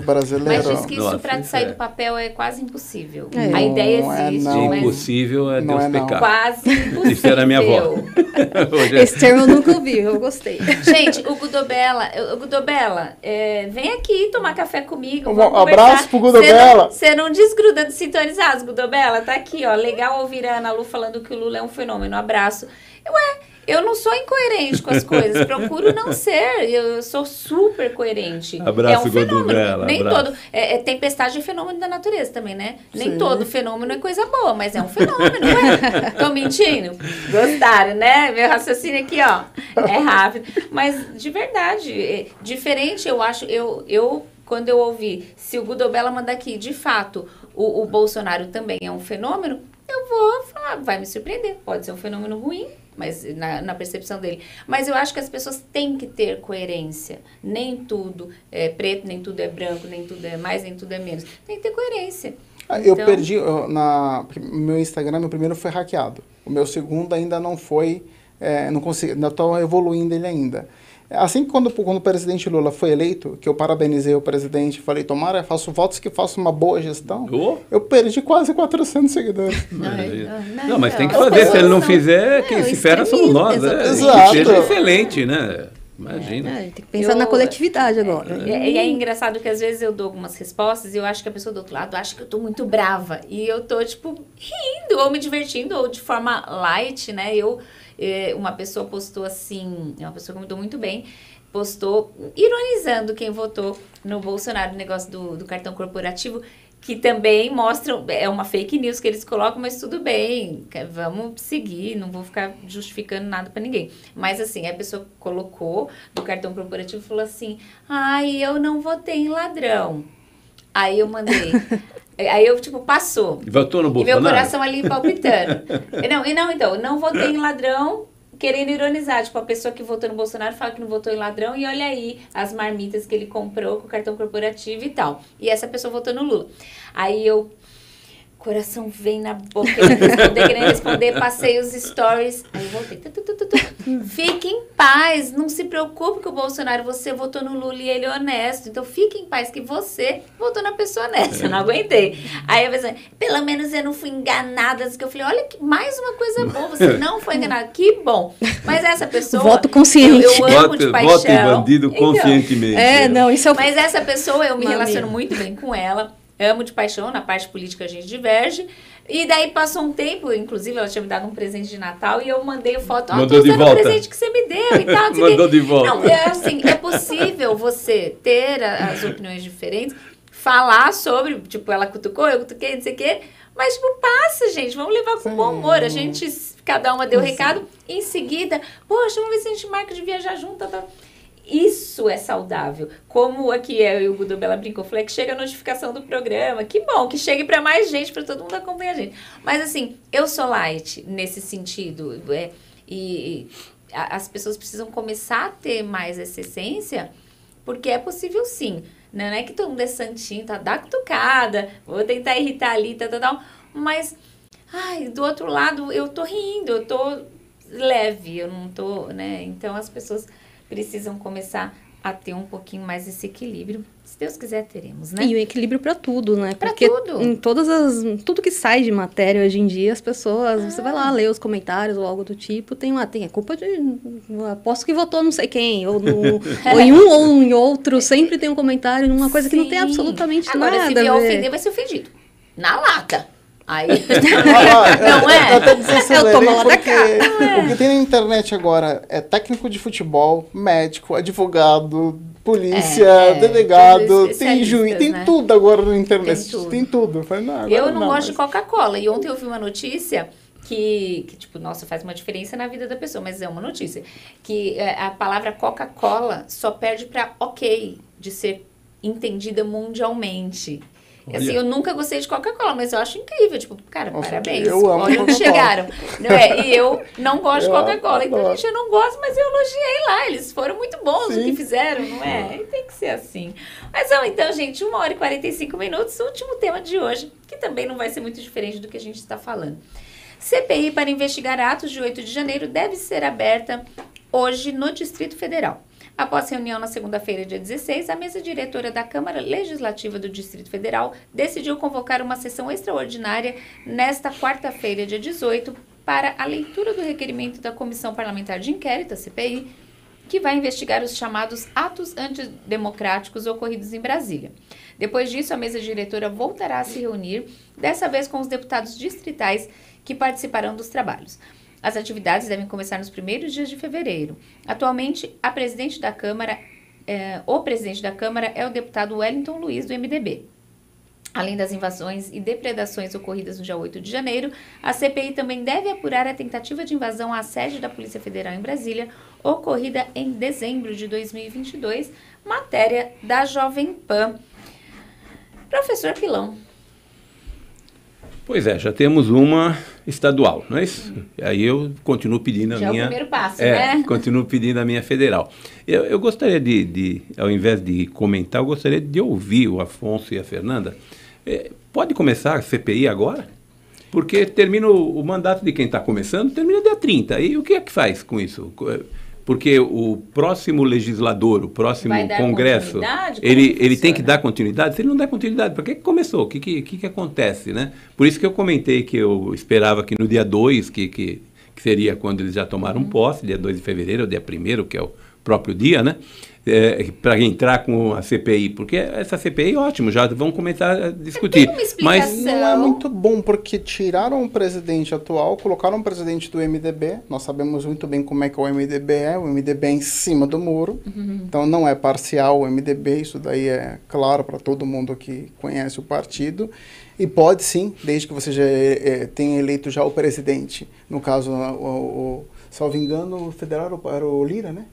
brasileiro? Mas diz que isso Nossa, para isso sair é. do papel é quase impossível. É. A ideia Não é, existe, não. mas Impossível é Não Deus é, não. pecar. quase impossível. Isso era minha avó. Hoje é- Esse termo eu nunca ouvi, eu gostei. Gente, o Gudobela, vem aqui tomar café comigo. Um vamos abraço conversar. pro Gudobela. Você não desgruda de sintonizados, Gudobela. Tá aqui, ó. Legal ouvir a Ana Lu falando que o Lula é um fenômeno. Abraço. Eu não sou incoerente com as coisas. Procuro não ser. Eu sou super coerente. Abraço, é um fenômeno. Gudobela, Nem abraço. todo. Tempestade é fenômeno da natureza também, né? Nem Sim. todo fenômeno é coisa boa, mas é um fenômeno, não é? Tô mentindo? Gostaram, né? Meu raciocínio aqui, ó, é rápido. Mas, de verdade, diferente, eu acho, quando eu ouvi, se o Gudobela mandar aqui, de fato, o Bolsonaro também é um fenômeno, eu vou falar, vai me surpreender. Pode ser um fenômeno ruim, mas na percepção dele. Mas eu acho que as pessoas têm que ter coerência. Nem tudo é preto, nem tudo é branco, nem tudo é mais, nem tudo é menos. Tem que ter coerência. Eu perdi, meu Instagram, meu primeiro foi hackeado. O meu segundo ainda não foi, não consegui, ainda estou evoluindo ele ainda. Assim que quando o presidente Lula foi eleito, que eu parabenizei o presidente, falei, tomara, faço votos que faça uma boa gestão, eu perdi quase 400 seguidores. Não, mas tem que fazer, se ele não fizer, quem se fera somos nós. Exato. Seja excelente, né? Imagina. Tem que pensar na coletividade agora. E é engraçado que às vezes eu dou algumas respostas e eu acho que a pessoa do outro lado acha que eu tô muito brava. E eu tô, tipo, rindo, ou me divertindo, ou de forma light, né? Uma pessoa postou assim, uma pessoa que me deu muito bem, postou ironizando quem votou no Bolsonaro, no negócio do cartão corporativo, que também mostra, é uma fake news que eles colocam, mas tudo bem, vamos seguir, não vou ficar justificando nada pra ninguém. Mas assim, a pessoa colocou do cartão corporativo e falou assim, ai, eu não votei em ladrão. Aí eu mandei, aí eu tipo, passou. Votou no Bolsonaro? E meu coração ali palpitando. Não votei em ladrão, querendo ironizar, tipo, a pessoa que votou no Bolsonaro fala que não votou em ladrão e olha aí as marmitas que ele comprou com o cartão corporativo e tal. E essa pessoa votou no Lula. Aí coração vem na boca, querendo responder, passei os stories, aí voltei. Fique em paz, não se preocupe com o Bolsonaro, você votou no Lula e ele é honesto, então fique em paz que você votou na pessoa honesta, eu não aguentei. Aí eu pensei, pelo menos eu não fui enganada, que eu falei, olha que mais uma coisa boa, você não foi enganada, que bom. Mas essa pessoa... Voto consciente. Eu amo de paixão. Voto em bandido conscientemente. Isso é o... Mas essa pessoa, eu me relaciono muito bem com ela, amo de paixão, na parte política a gente diverge. E daí passou um tempo, inclusive ela tinha me dado um presente de Natal e eu mandei foto, tô usando o presente que você me deu e tal. Mandou de volta. Não, é possível você ter as opiniões diferentes, falar sobre, tipo, ela cutucou, eu cutuquei, não sei o quê, mas tipo, passa, gente, vamos levar com bom humor. A gente, cada uma deu o recado, e em seguida, poxa, vamos ver se a gente marca de viajar junto, tá. Isso é saudável. Como aqui eu e o Gudo Bela brincou, falei que chega a notificação do programa. Que bom, que chegue para mais gente, para todo mundo acompanhar a gente. Mas assim, eu sou light nesse sentido. As pessoas precisam começar a ter mais essa essência, porque é possível sim. Não é que todo mundo é santinho, tá? Dá cutucada, vou tentar irritar ali, tal. Mas, do outro lado, eu tô rindo, eu tô leve, eu não tô, né? Então as pessoas precisam começar a ter um pouquinho mais esse equilíbrio. Se Deus quiser, teremos, né? E o equilíbrio para tudo, né? Porque tudo. Em tudo que sai de matéria hoje em dia, as pessoas... Você vai lá ler os comentários ou algo do tipo, tem a culpa de... Aposto que votou não sei quem, ou em um ou em outro, sempre tem um comentário numa coisa que não tem absolutamente Agora, nada. Se vier ofender, vai ser ofendido. Na lata. Aí, não é? Eu até desacelerei porque o que tem na internet agora é técnico de futebol, médico, advogado, polícia, delegado, tem juiz, tem tudo agora na internet. Tem tudo. Eu não gosto de Coca-Cola. E ontem eu vi uma notícia que, tipo, nossa, faz uma diferença na vida da pessoa, mas é uma notícia. Que a palavra Coca-Cola só perde para ok, de ser entendida mundialmente. Assim, eu nunca gostei de Coca-Cola, mas eu acho incrível. Tipo, cara, nossa, parabéns. Olha onde chegaram. Não é? E eu não gosto de Coca-Cola. Então, gente, eu não gosto, mas eu elogiei lá. Eles foram muito bons no que fizeram, não é? E tem que ser assim. Mas então, gente, 1h45, último tema de hoje, que também não vai ser muito diferente do que a gente está falando. CPI para investigar atos de 8 de janeiro deve ser aberta hoje no Distrito Federal. Após reunião na segunda-feira, dia 16, a mesa diretora da Câmara Legislativa do Distrito Federal decidiu convocar uma sessão extraordinária nesta quarta-feira, dia 18, para a leitura do requerimento da Comissão Parlamentar de Inquérito, a CPI, que vai investigar os chamados atos antidemocráticos ocorridos em Brasília. Depois disso, a mesa diretora voltará a se reunir, dessa vez com os deputados distritais que participarão dos trabalhos. As atividades devem começar nos primeiros dias de fevereiro. Atualmente, o presidente da Câmara é o deputado Wellington Luiz, do MDB. Além das invasões e depredações ocorridas no dia 8 de janeiro, a CPI também deve apurar a tentativa de invasão à sede da Polícia Federal em Brasília, ocorrida em dezembro de 2022, matéria da Jovem Pan. Professor Pilão. Pois é, já temos uma estadual, não é isso? Aí eu continuo pedindo a Já minha... é o primeiro passo, né? Continuo pedindo a minha federal. Eu gostaria ao invés de comentar, eu gostaria de ouvir o Afonso e a Fernanda. Pode começar a CPI agora? Porque termina o mandato de quem está começando, termina dia 30. E o que é que faz com isso? Porque o próximo legislador, o próximo Congresso, ele tem que dar continuidade. Se ele não der continuidade, para que começou? O que acontece, né? Por isso que eu comentei que eu esperava que no dia 2, que seria quando eles já tomaram posse, dia 2 de fevereiro, ou dia 1º, que é o próprio dia, né? Para entrar com a CPI, porque essa CPI é ótimo, já vão começar a discutir. Mas não é muito bom, porque tiraram o presidente atual, colocaram o presidente do MDB, nós sabemos muito bem como é que o MDB é em cima do muro, então não é parcial o MDB, isso daí é claro para todo mundo que conhece o partido, e pode sim, desde que você já tenha eleito já o presidente, no caso, salvo engano, o federal era o Lira, né?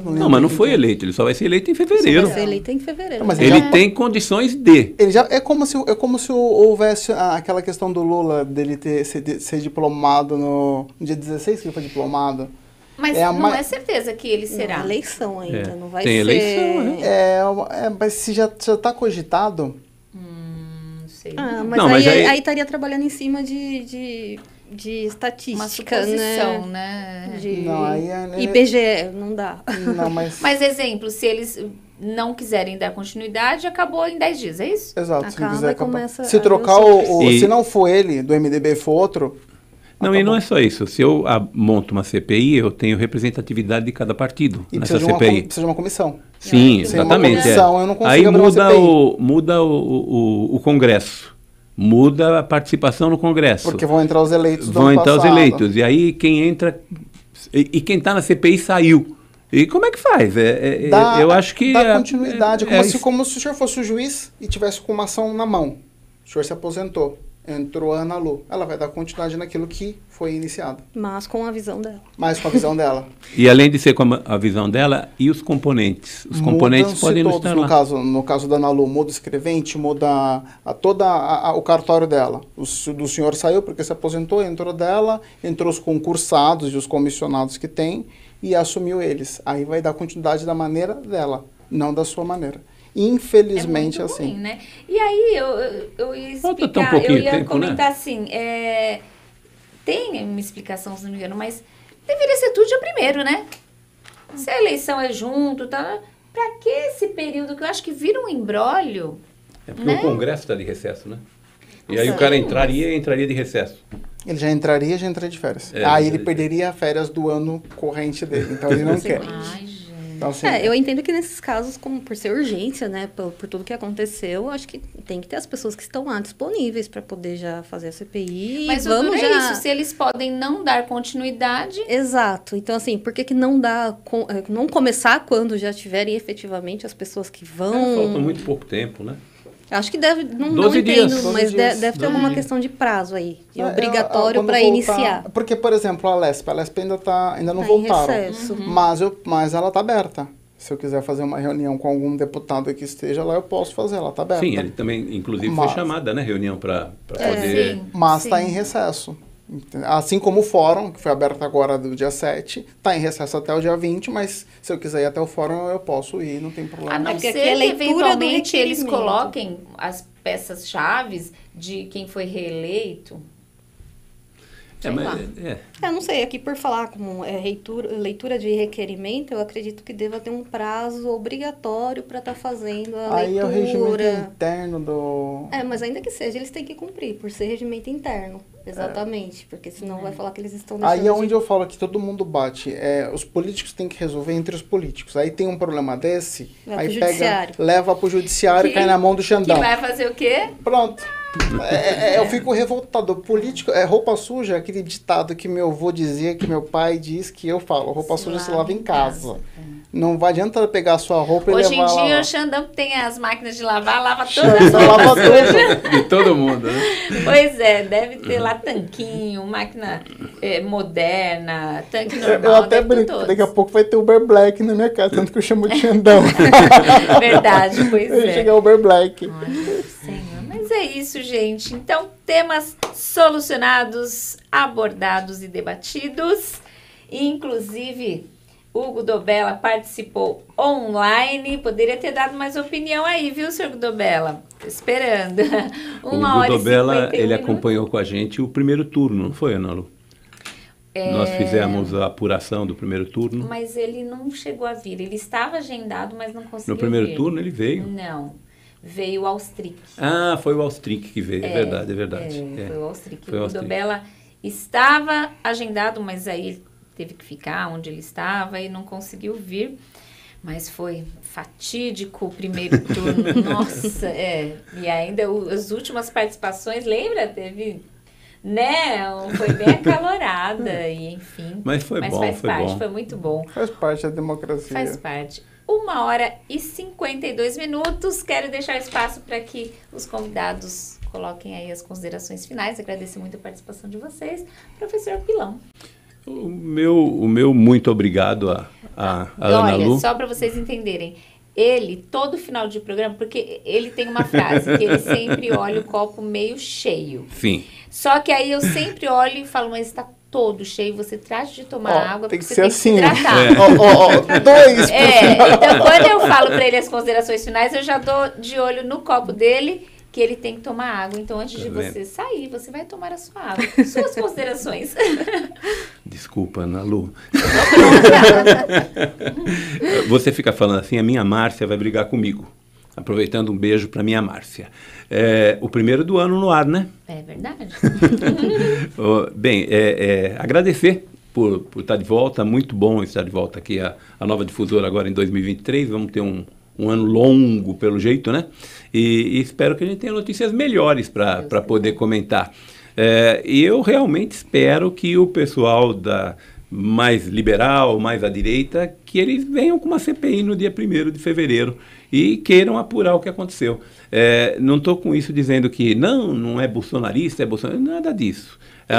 Não, mas não foi eleito, ele só vai ser eleito em fevereiro. Só vai ser eleito em fevereiro. Mas ele tem condições de. Ele já, é como se houvesse aquela questão do Lula, dele ser diplomado no dia 16, que ele foi diplomado. Mas não é certeza que ele será. Não, eleição ainda, não vai tem ser... eleição, né? Mas se já está cogitado... Não sei. Mas, não, mas aí estaria trabalhando em cima de estatística, Uma suposição, né? Não, aí IBGE, não dá. Não, mas... Mas, exemplo, se eles não quiserem dar continuidade, acabou em 10 dias, é isso? Exato, se não quiser começa se trocar se não for ele, do MDB, for outro... Não, e não é só isso. Se eu monto uma CPI, eu tenho representatividade de cada partido nessa CPI. Precisa de uma comissão. Sim, exatamente. Eu não consigo aí muda o Congresso. Muda a participação no Congresso. Porque vão entrar os eleitos do Vão ano entrar os passado. eleitos. E aí quem entra... E quem está na CPI saiu. E como é que faz? Eu acho que... Dá continuidade. Como se o senhor fosse o juiz e tivesse com uma ação na mão. O senhor se aposentou. Entrou a Ana Lu. Ela vai dar continuidade naquilo que foi iniciado. Mas com a visão dela. E além de ser com a visão dela, e os componentes? Os componentes podem não estar lá. No caso da Ana Lu, muda o escrevente, muda o cartório dela. Do senhor saiu porque se aposentou, entrou dela, entrou os concursados e os comissionados que tem e assumiu eles. Aí vai dar continuidade da maneira dela, não da sua maneira. Infelizmente, é muito assim. ruim, né? E aí, eu ia explicar, eu ia comentar, né? Assim, tem uma explicação, se não me engano, mas deveria ser tudo dia 1º, né? Se a eleição é junto, tá? Pra que esse período que eu acho que vira um imbróglio? Porque o Congresso está de recesso, né? E aí o cara entraria de recesso. Ele já entraria de férias. Aí ele perderia férias do ano corrente dele, então ele não quer. Ai, gente. Então, assim, eu entendo que nesses casos, como por ser urgência, né, por tudo que aconteceu, acho que tem que ter as pessoas que estão lá disponíveis para poder já fazer a CPI. Mas vamos isso, se eles podem não dar continuidade... Exato. Então, assim, por que não não começar quando já tiverem efetivamente as pessoas que vão... Falta muito pouco tempo, né? Acho que deve, não entendo, dias. mas deve ter alguma questão de prazo aí, de obrigatório para iniciar. Porque, por exemplo, a LESP ainda não voltaram. Em recesso. Mas ela está aberta. Se eu quiser fazer uma reunião com algum deputado que esteja lá, eu posso fazer, ela está aberta. Sim, ele também, inclusive, foi chamada, né, reunião para poder... Sim, mas está em recesso. Assim como o fórum, que foi aberto agora do dia 7, está em recesso até o dia 20, mas se eu quiser ir até o fórum, eu posso ir, não tem problema. A não ser que eventualmente eles coloquem as peças-chave de quem foi reeleito. Eu não sei, aqui por falar como leitura de requerimento, eu acredito que deva ter um prazo obrigatório para estar fazendo a leitura. Aí é o regimento interno do... mas ainda que seja, eles têm que cumprir, por ser regimento interno. Exatamente, porque senão vai falar que eles estão deixando Aí é onde eu falo que todo mundo bate. Os políticos têm que resolver entre os políticos. Aí tem um problema desse, aí leva pro judiciário e cai na mão do Xandão. Que vai fazer o quê? Pronto. Eu fico revoltado. Político, roupa suja, aquele ditado que meu avô dizia, que meu pai diz, que eu falo. Roupa suja se lava em casa. Não vai adianta pegar a sua roupa e levar lá. Hoje em dia o Xandão tem as máquinas de lavar, lava todas lava tudo. De todo mundo, né? Pois deve ter lá tanquinho, máquina moderna, tanque normal. Eu até brinco, daqui a pouco vai ter Uber Black na minha casa, tanto que eu chamo de Xandão. Verdade, pois Vai chegar Uber Black. Olha, Senhor. Mas é isso, gente. Então, temas solucionados, abordados e debatidos. Inclusive, Hugo Dobella participou online. Poderia ter dado mais opinião aí, viu, senhor Hugo Dobella? Tô esperando. O Hugo Dobella, ele acompanhou com a gente o primeiro turno, não foi, Ana Lu? Nós fizemos a apuração do primeiro turno. Mas ele não chegou a vir. Ele estava agendado, mas não conseguiu vir. No primeiro turno ele veio? Não. Veio o Austric. Ah, foi o Austric que veio. É verdade, é verdade. Foi o Austric. O Dobella estava agendado, mas aí ele teve que ficar onde ele estava e não conseguiu vir. Mas foi fatídico o primeiro turno. Nossa, E ainda as últimas participações, lembra? Teve... Né? Foi bem acalorada e enfim. Mas foi bom, faz foi parte, bom. Foi muito bom. Faz parte da democracia. Faz parte. 1h52. Quero deixar espaço para que os convidados coloquem aí as considerações finais. Agradeço muito a participação de vocês. Professor Pilão. O meu muito obrigado a Ana Lu. Olha, só para vocês entenderem. Ele, todo final de programa, porque ele tem uma frase que ele sempre olha o copo meio cheio. Sim. Só que aí eu sempre olho e falo, mas está todo cheio, você trata de tomar água, tem porque que você ser tem assim. que se hidratar. Dois. Então quando eu falo para ele as considerações finais, eu já dou de olho no copo dele, que ele tem que tomar água. Então antes de você sair, você vai tomar a sua água. Suas considerações. Desculpa, Ana Lu. Você fica falando assim, a minha Márcia vai brigar comigo. Aproveitando, um beijo para minha Márcia. O primeiro do ano no ar, né? É verdade. Bem, agradecer por estar de volta. Muito bom estar de volta aqui a Nova Difusora agora em 2023. Vamos ter um ano longo, pelo jeito, né? E espero que a gente tenha notícias melhores para poder comentar. E eu realmente espero que o pessoal mais liberal, mais à direita, que eles venham com uma CPI no dia 1º de fevereiro e queiram apurar o que aconteceu. Não estou com isso dizendo que não é bolsonarista, é bolsonarista, nada disso. É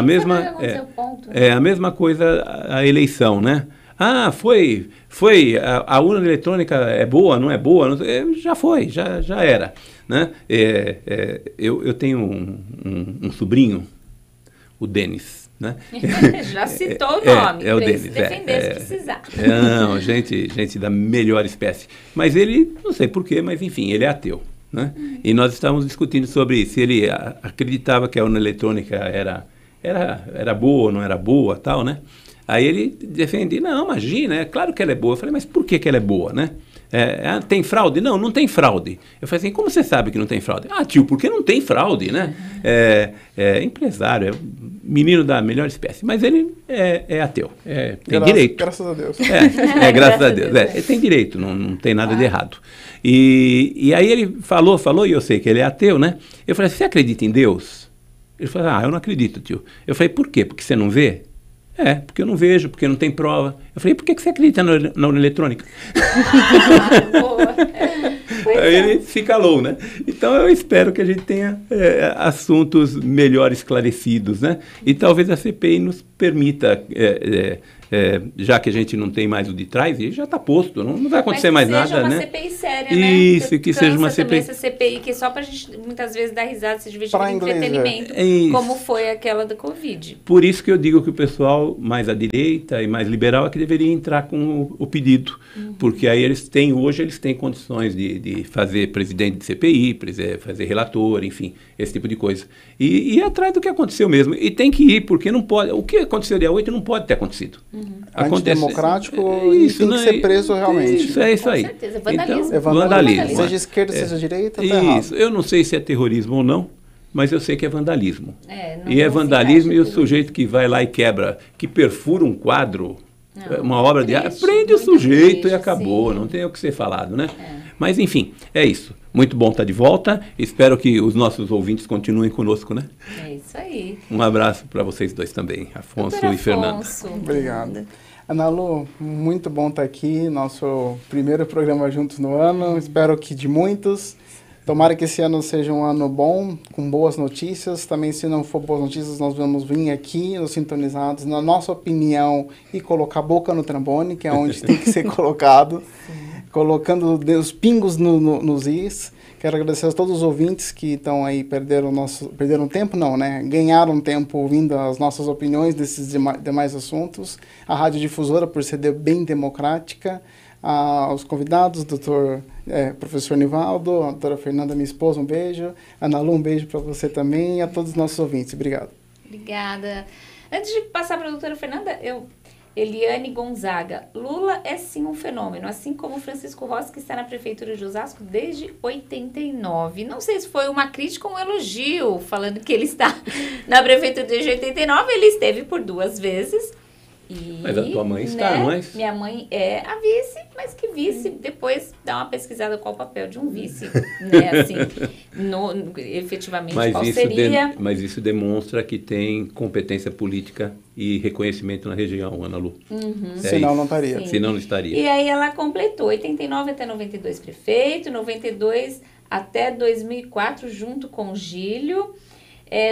a mesma coisa a eleição, né? Ah, a urna eletrônica é boa, não é boa? Não, já foi, já era. Né? Eu tenho um sobrinho, o Denis. Né? Já citou o nome, o para ele Denis, se defender se precisar. Não, gente da melhor espécie. Mas ele, não sei porquê, mas enfim, ele é ateu. Né? E nós estávamos discutindo sobre se ele acreditava que a urna eletrônica era boa ou não era boa, tal, né? Aí ele defende, não, imagina, é claro que ela é boa. Eu falei, mas por que ela é boa, né? Tem fraude? Não tem fraude. Eu falei assim, como você sabe que não tem fraude? Ah, tio, porque não tem fraude, né? Empresário, menino da melhor espécie. Mas ele é ateu, tem direito. Graças a Deus. Graças a Deus. Ele tem direito, não tem nada de errado. E aí ele falou, e eu sei que ele é ateu, né? Eu falei, você acredita em Deus? Ele falou, eu não acredito, tio. Eu falei, por quê? Porque você não vê? Porque eu não vejo, porque não tem prova. Eu falei, por que você acredita na urna eletrônica? Aí ele se calou, né? Então eu espero que a gente tenha assuntos melhor esclarecidos, né? E talvez a CPI nos permita, já que a gente não tem mais o de trás, e já está posto, não vai acontecer mais nada, né? Que seja uma CPI séria, né? Isso, que seja uma CPI. Essa CPI que só para a gente muitas vezes dar risada, se divertir com entretenimento, como foi aquela da Covid. Por isso que eu digo que o pessoal mais à direita e mais liberal é que deveria entrar com o pedido, porque aí eles têm condições de fazer presidente de CPI, fazer relator, enfim, esse tipo de coisa. E ir atrás do que aconteceu mesmo. E tem que ir, porque não pode. O que aconteceu dia 8 não pode ter acontecido. Antidemocrático e tem que ser preso realmente. Isso, é isso aí. Com certeza. Vandalismo. Então, vandalismo. Seja esquerda, seja direita, tá errado. Isso. Eu não sei se é terrorismo ou não, mas eu sei que é vandalismo. E é vandalismo e o sujeito que vai lá e quebra, que perfura um quadro, uma obra de arte, prende o sujeito e acabou, não tem o que ser falado, né? Mas, enfim, é isso. Muito bom estar de volta. Espero que os nossos ouvintes continuem conosco, né? É isso aí. Um abraço para vocês dois também, Afonso e Fernanda. Obrigado. Ana Lu, muito bom estar aqui, nosso primeiro programa juntos no ano, espero que de muitos. Tomara que esse ano seja um ano bom, com boas notícias. Também, se não for boas notícias, nós vamos vir aqui, nos sintonizados, na nossa opinião, e colocar a boca no trombone, que é onde tem que ser colocado. colocando os pingos nos is. Quero agradecer a todos os ouvintes que estão aí, perderam tempo, não, né? Ganharam tempo ouvindo as nossas opiniões desses demais assuntos. A Rádio Difusora, por ser bem democrática. Aos convidados, professor Nivaldo, a doutora Fernanda, minha esposa, um beijo. Ana Lu, um beijo para você também e a todos os nossos ouvintes. Obrigado. Obrigada. Antes de passar para a doutora Fernanda, Eliane Gonzaga. Lula é sim um fenômeno, assim como Francisco Rossi, que está na Prefeitura de Osasco desde 89. Não sei se foi uma crítica ou um elogio, falando que ele está na Prefeitura desde 89. Ele esteve por 2 vezes. Mas a tua mãe está, né? não é? Minha mãe é a vice, mas que vice, depois dá uma pesquisada qual o papel de um vice, né, assim, efetivamente qual seria. Mas isso demonstra que tem competência política e reconhecimento na região, Ana Lu. Senão não estaria. Sim. Senão não estaria. E aí ela completou 89 até 92 prefeito, 92 até 2004 junto com Gílio.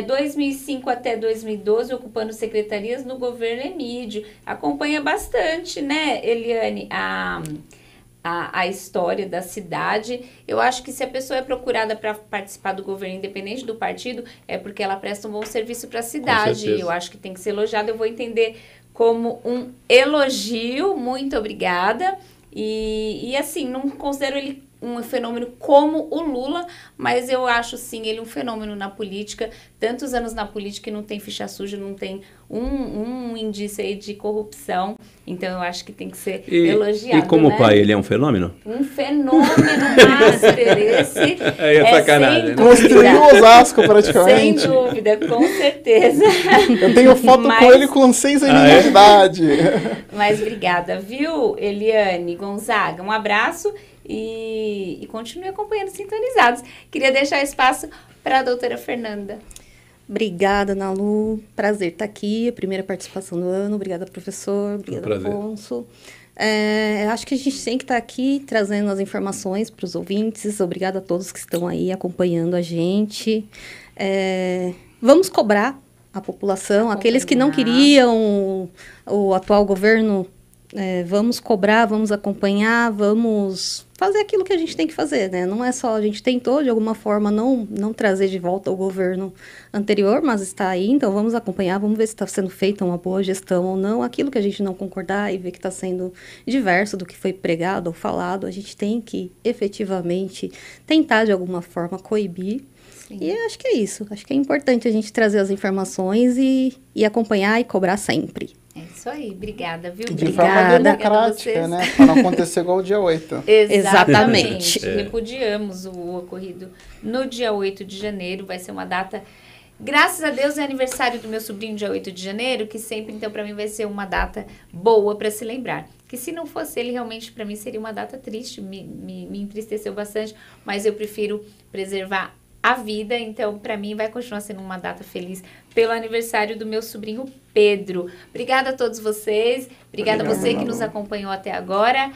2005 até 2012, ocupando secretarias no governo Emídio. Acompanha bastante, né, Eliane, a história da cidade. Eu acho que se a pessoa é procurada para participar do governo, independente do partido, é porque ela presta um bom serviço para a cidade. Eu acho que tem que ser elogiada. Eu vou entender como um elogio. Muito obrigada. E assim, não considero ele um fenômeno como o Lula, mas eu acho sim ele um fenômeno na política, tantos anos na política e não tem ficha suja, não tem um indício aí de corrupção, então eu acho que tem que ser elogiado. E como né? Pai, ele é um fenômeno? Um fenômeno master esse. É sacanagem. Construiu Osasco praticamente. Sem dúvida, com certeza. Eu tenho foto com ele com 6 anos de idade. Mas obrigada, viu, Eliane Gonzaga? Um abraço. E continue acompanhando, sintonizados. Queria deixar espaço para a doutora Fernanda. Obrigada, Nalu. Prazer estar aqui. A primeira participação do ano. Obrigada, professor. Obrigada, Afonso. Acho que a gente tem que estar aqui trazendo as informações para os ouvintes. Obrigada a todos que estão aí acompanhando a gente. Vamos cobrar a população, aqueles que não queriam o atual governo. Vamos cobrar, vamos acompanhar, vamos fazer aquilo que a gente tem que fazer, né? Não é só, a gente tentou de alguma forma não trazer de volta o governo anterior, mas está aí, então vamos acompanhar, vamos ver se está sendo feita uma boa gestão ou não. Aquilo que a gente não concordar e ver que está sendo diverso do que foi pregado ou falado, a gente tem que efetivamente tentar de alguma forma coibir. Sim. E acho que é isso, acho que é importante a gente trazer as informações e acompanhar e cobrar sempre. É isso aí, obrigada, viu? De forma democrática, né? Para não acontecer igual o dia 8. Exatamente. Repudiamos o ocorrido no dia 8 de janeiro. Vai ser uma data, graças a Deus, é aniversário do meu sobrinho, dia 8 de janeiro, que sempre, então, para mim, vai ser uma data boa para se lembrar. Que se não fosse ele, realmente, para mim, seria uma data triste, me entristeceu bastante, mas eu prefiro preservar a vida, então, para mim, vai continuar sendo uma data feliz pelo aniversário do meu sobrinho Pedro. Obrigada a todos vocês, obrigada a você que nos acompanhou até agora.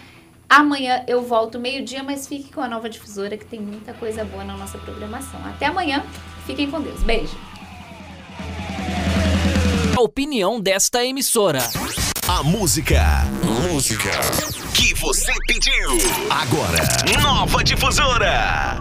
Amanhã eu volto meio-dia, mas fique com a Nova Difusora, que tem muita coisa boa na nossa programação. Até amanhã, fiquem com Deus. Beijo. A opinião desta emissora. A música que você pediu. Agora, Nova Difusora.